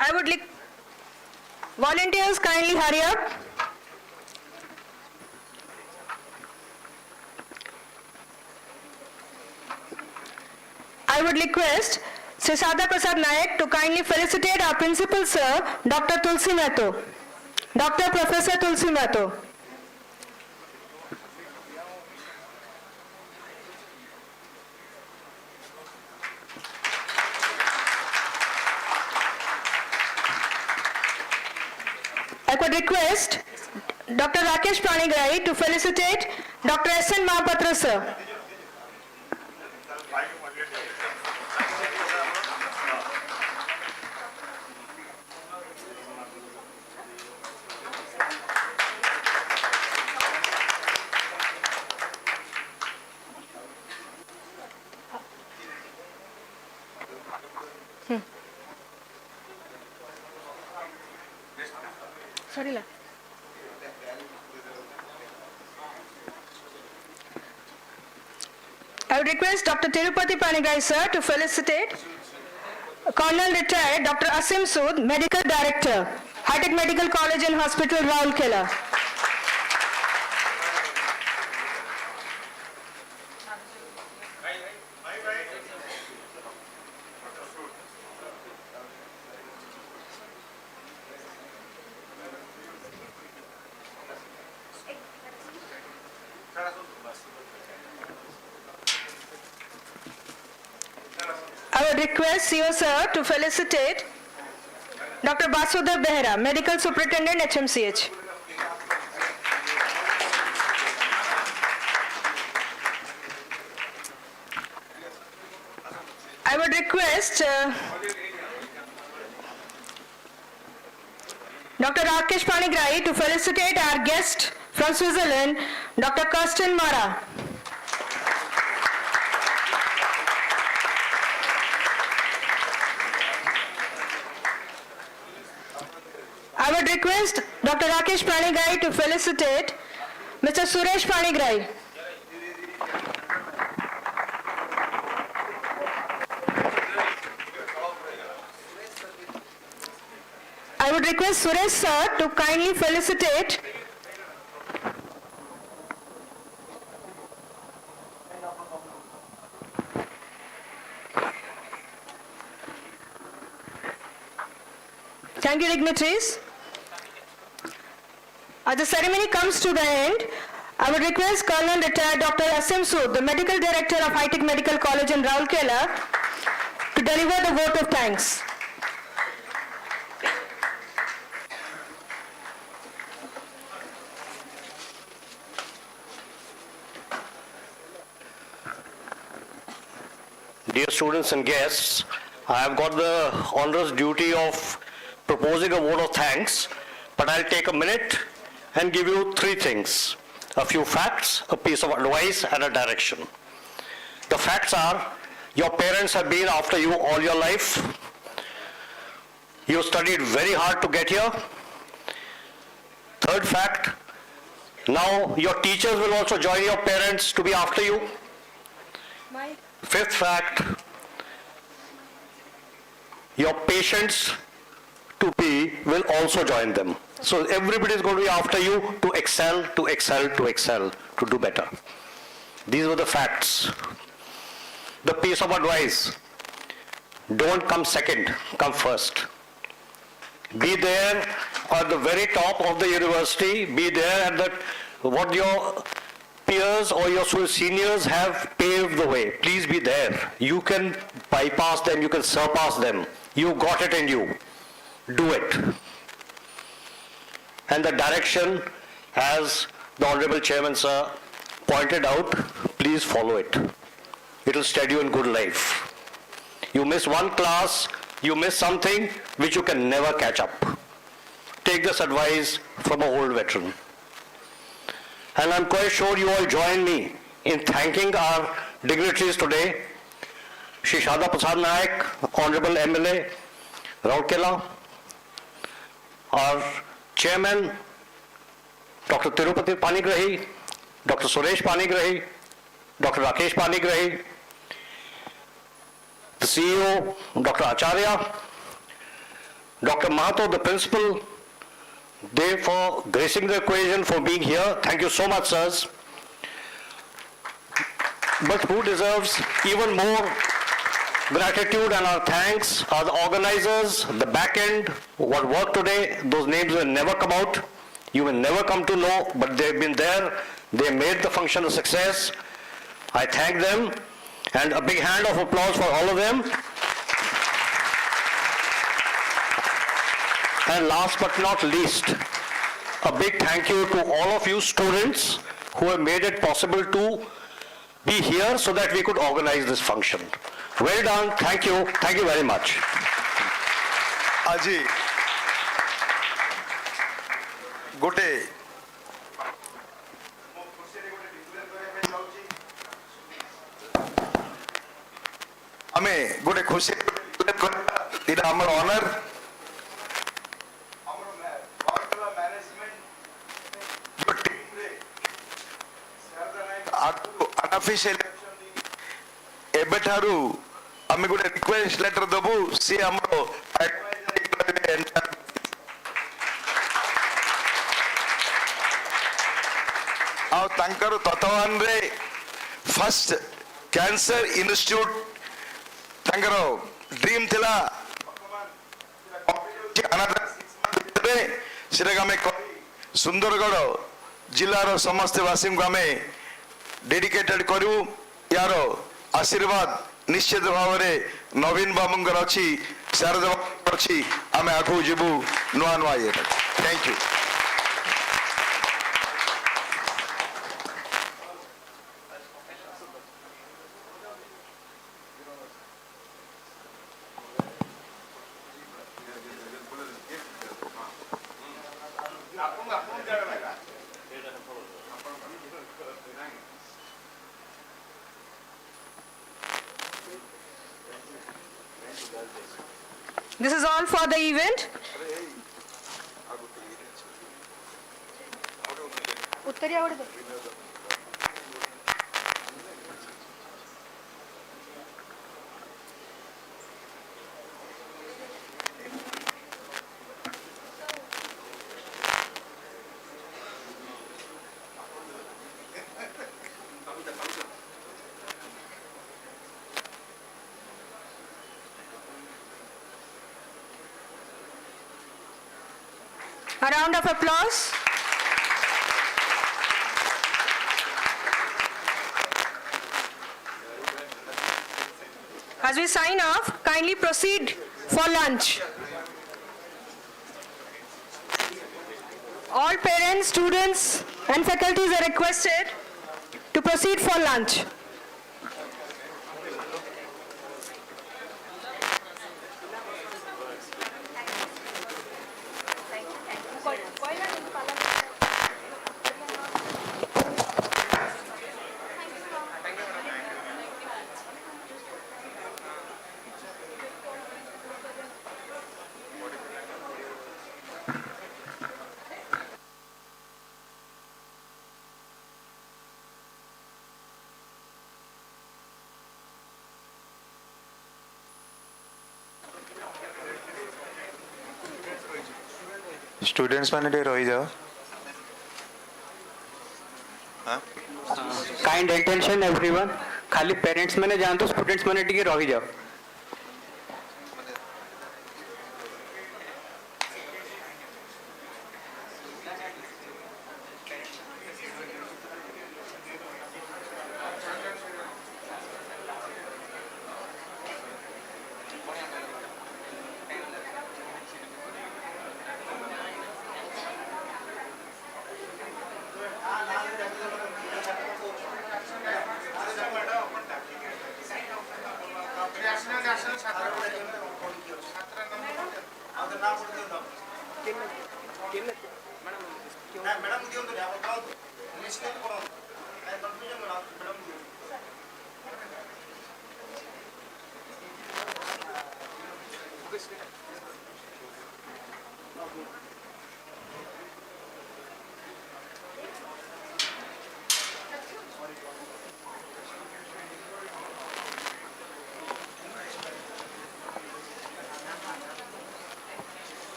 I would like volunteers kindly hurry up. I would request Sri Sada Prasad Naik to kindly felicitate our principal sir, Dr. Tulsi Mehta, Dr. Professor Tulsi Mehta. I could request Dr. Rakesh Panigai to felicitate Dr. S.N. Mahapatra sir. Sorry, la. I would request Dr. Tirupati Panigai sir to felicitate Colonel Retired Dr. Asim Sood, Medical Director, High-Tech Medical College and Hospital, Rourkela. I would request CEO sir to felicitate Dr. Basudhar Behra, Medical Superintendent, HMCH. I would request Dr. Rakesh Panigai to felicitate our guest from Switzerland, Dr. Kirsten Mara. I would request Dr. Rakesh Panigrahi to felicitate Mr. Suresh Panigrahi. I would request Suresh sir to kindly felicitate Thank you, dignitaries. As the ceremony comes to the end, I would request Colonel Retired Dr. S.M. Sood, the Medical Director of High-Tech Medical College in Rourkela, to deliver the vote of thanks. Dear students and guests, I have got the onerous duty of proposing a vote of thanks, but I'll take a minute and give you three things: a few facts, a piece of advice, and a direction. The facts are, your parents have been after you all your life. You studied very hard to get here. Third fact, now your teachers will also join your parents to be after you. Fifth fact, your patients to be will also join them. So everybody is going to be after you to excel, to excel, to excel, to do better. These were the facts. The piece of advice, don't come second, come first. Be there at the very top of the university, be there at the, what your peers or your seniors have paved the way. Please be there. You can bypass them, you can surpass them. You got it in you. Do it. And the direction, as the Honorable Chairman Sir pointed out, please follow it. It will steady you in good life. You miss one class, you miss something which you can never catch up. Take this advice from an old veteran. And I'm quite sure you all join me in thanking our dignitaries today, Shri Shada Prasad Naik, Honorable MLA, Rourkela, our Chairman, Dr. Tirupati Panigrahi, Dr. Suresh Panigrahi, Dr. Rakesh Panigrahi, the CEO, Dr. Acharya, Dr. Mahato, the Principal, they for gracing the occasion, for being here. Thank you so much, sirs. But who deserves even more gratitude and our thanks are the organizers, the back end, what worked today. Those names will never come out. You will never come to know, but they've been there. They made the function a success. I thank them, and a big hand of applause for all of them. And last but not least, a big thank you to all of you students who have made it possible to be here so that we could organize this function. Well done. Thank you very much. Aji, gote ame gote khushi ita amar honor unofficial एबेठारू आमे गोटे request letter दबु सी हमरो आ तांकर तत्वान रे first cancer institute तांकर dream थिला सेटा आमे सुंदरगढ़ जिल्लार समस्त वासी को आमे डेडिकेटेड करू यार आशीर्वाद निश्चित भाव में नवीन बाबूंकर अच्छी शारदा अच्छी आम आगू जीवु नुआ नुआ ये thank you This is all for the event. उत्तरी आवडते. A round of applause. As we sign off, kindly proceed for lunch. All parents, students and faculties are requested to proceed for lunch. Students मैंने टे रही जाओ. Kind attention everyone. खाली parents मैंने जानते students मैंने टिके रही जाओ.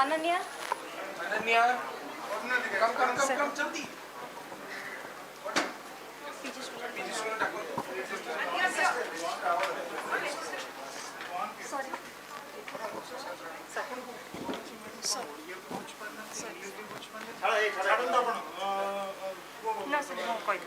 Ananya? Ananya, come, jaldi. Sorry. No, sir, no, quite.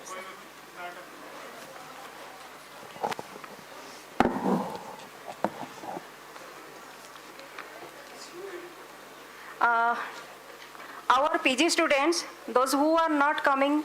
Our PG students, those who are not coming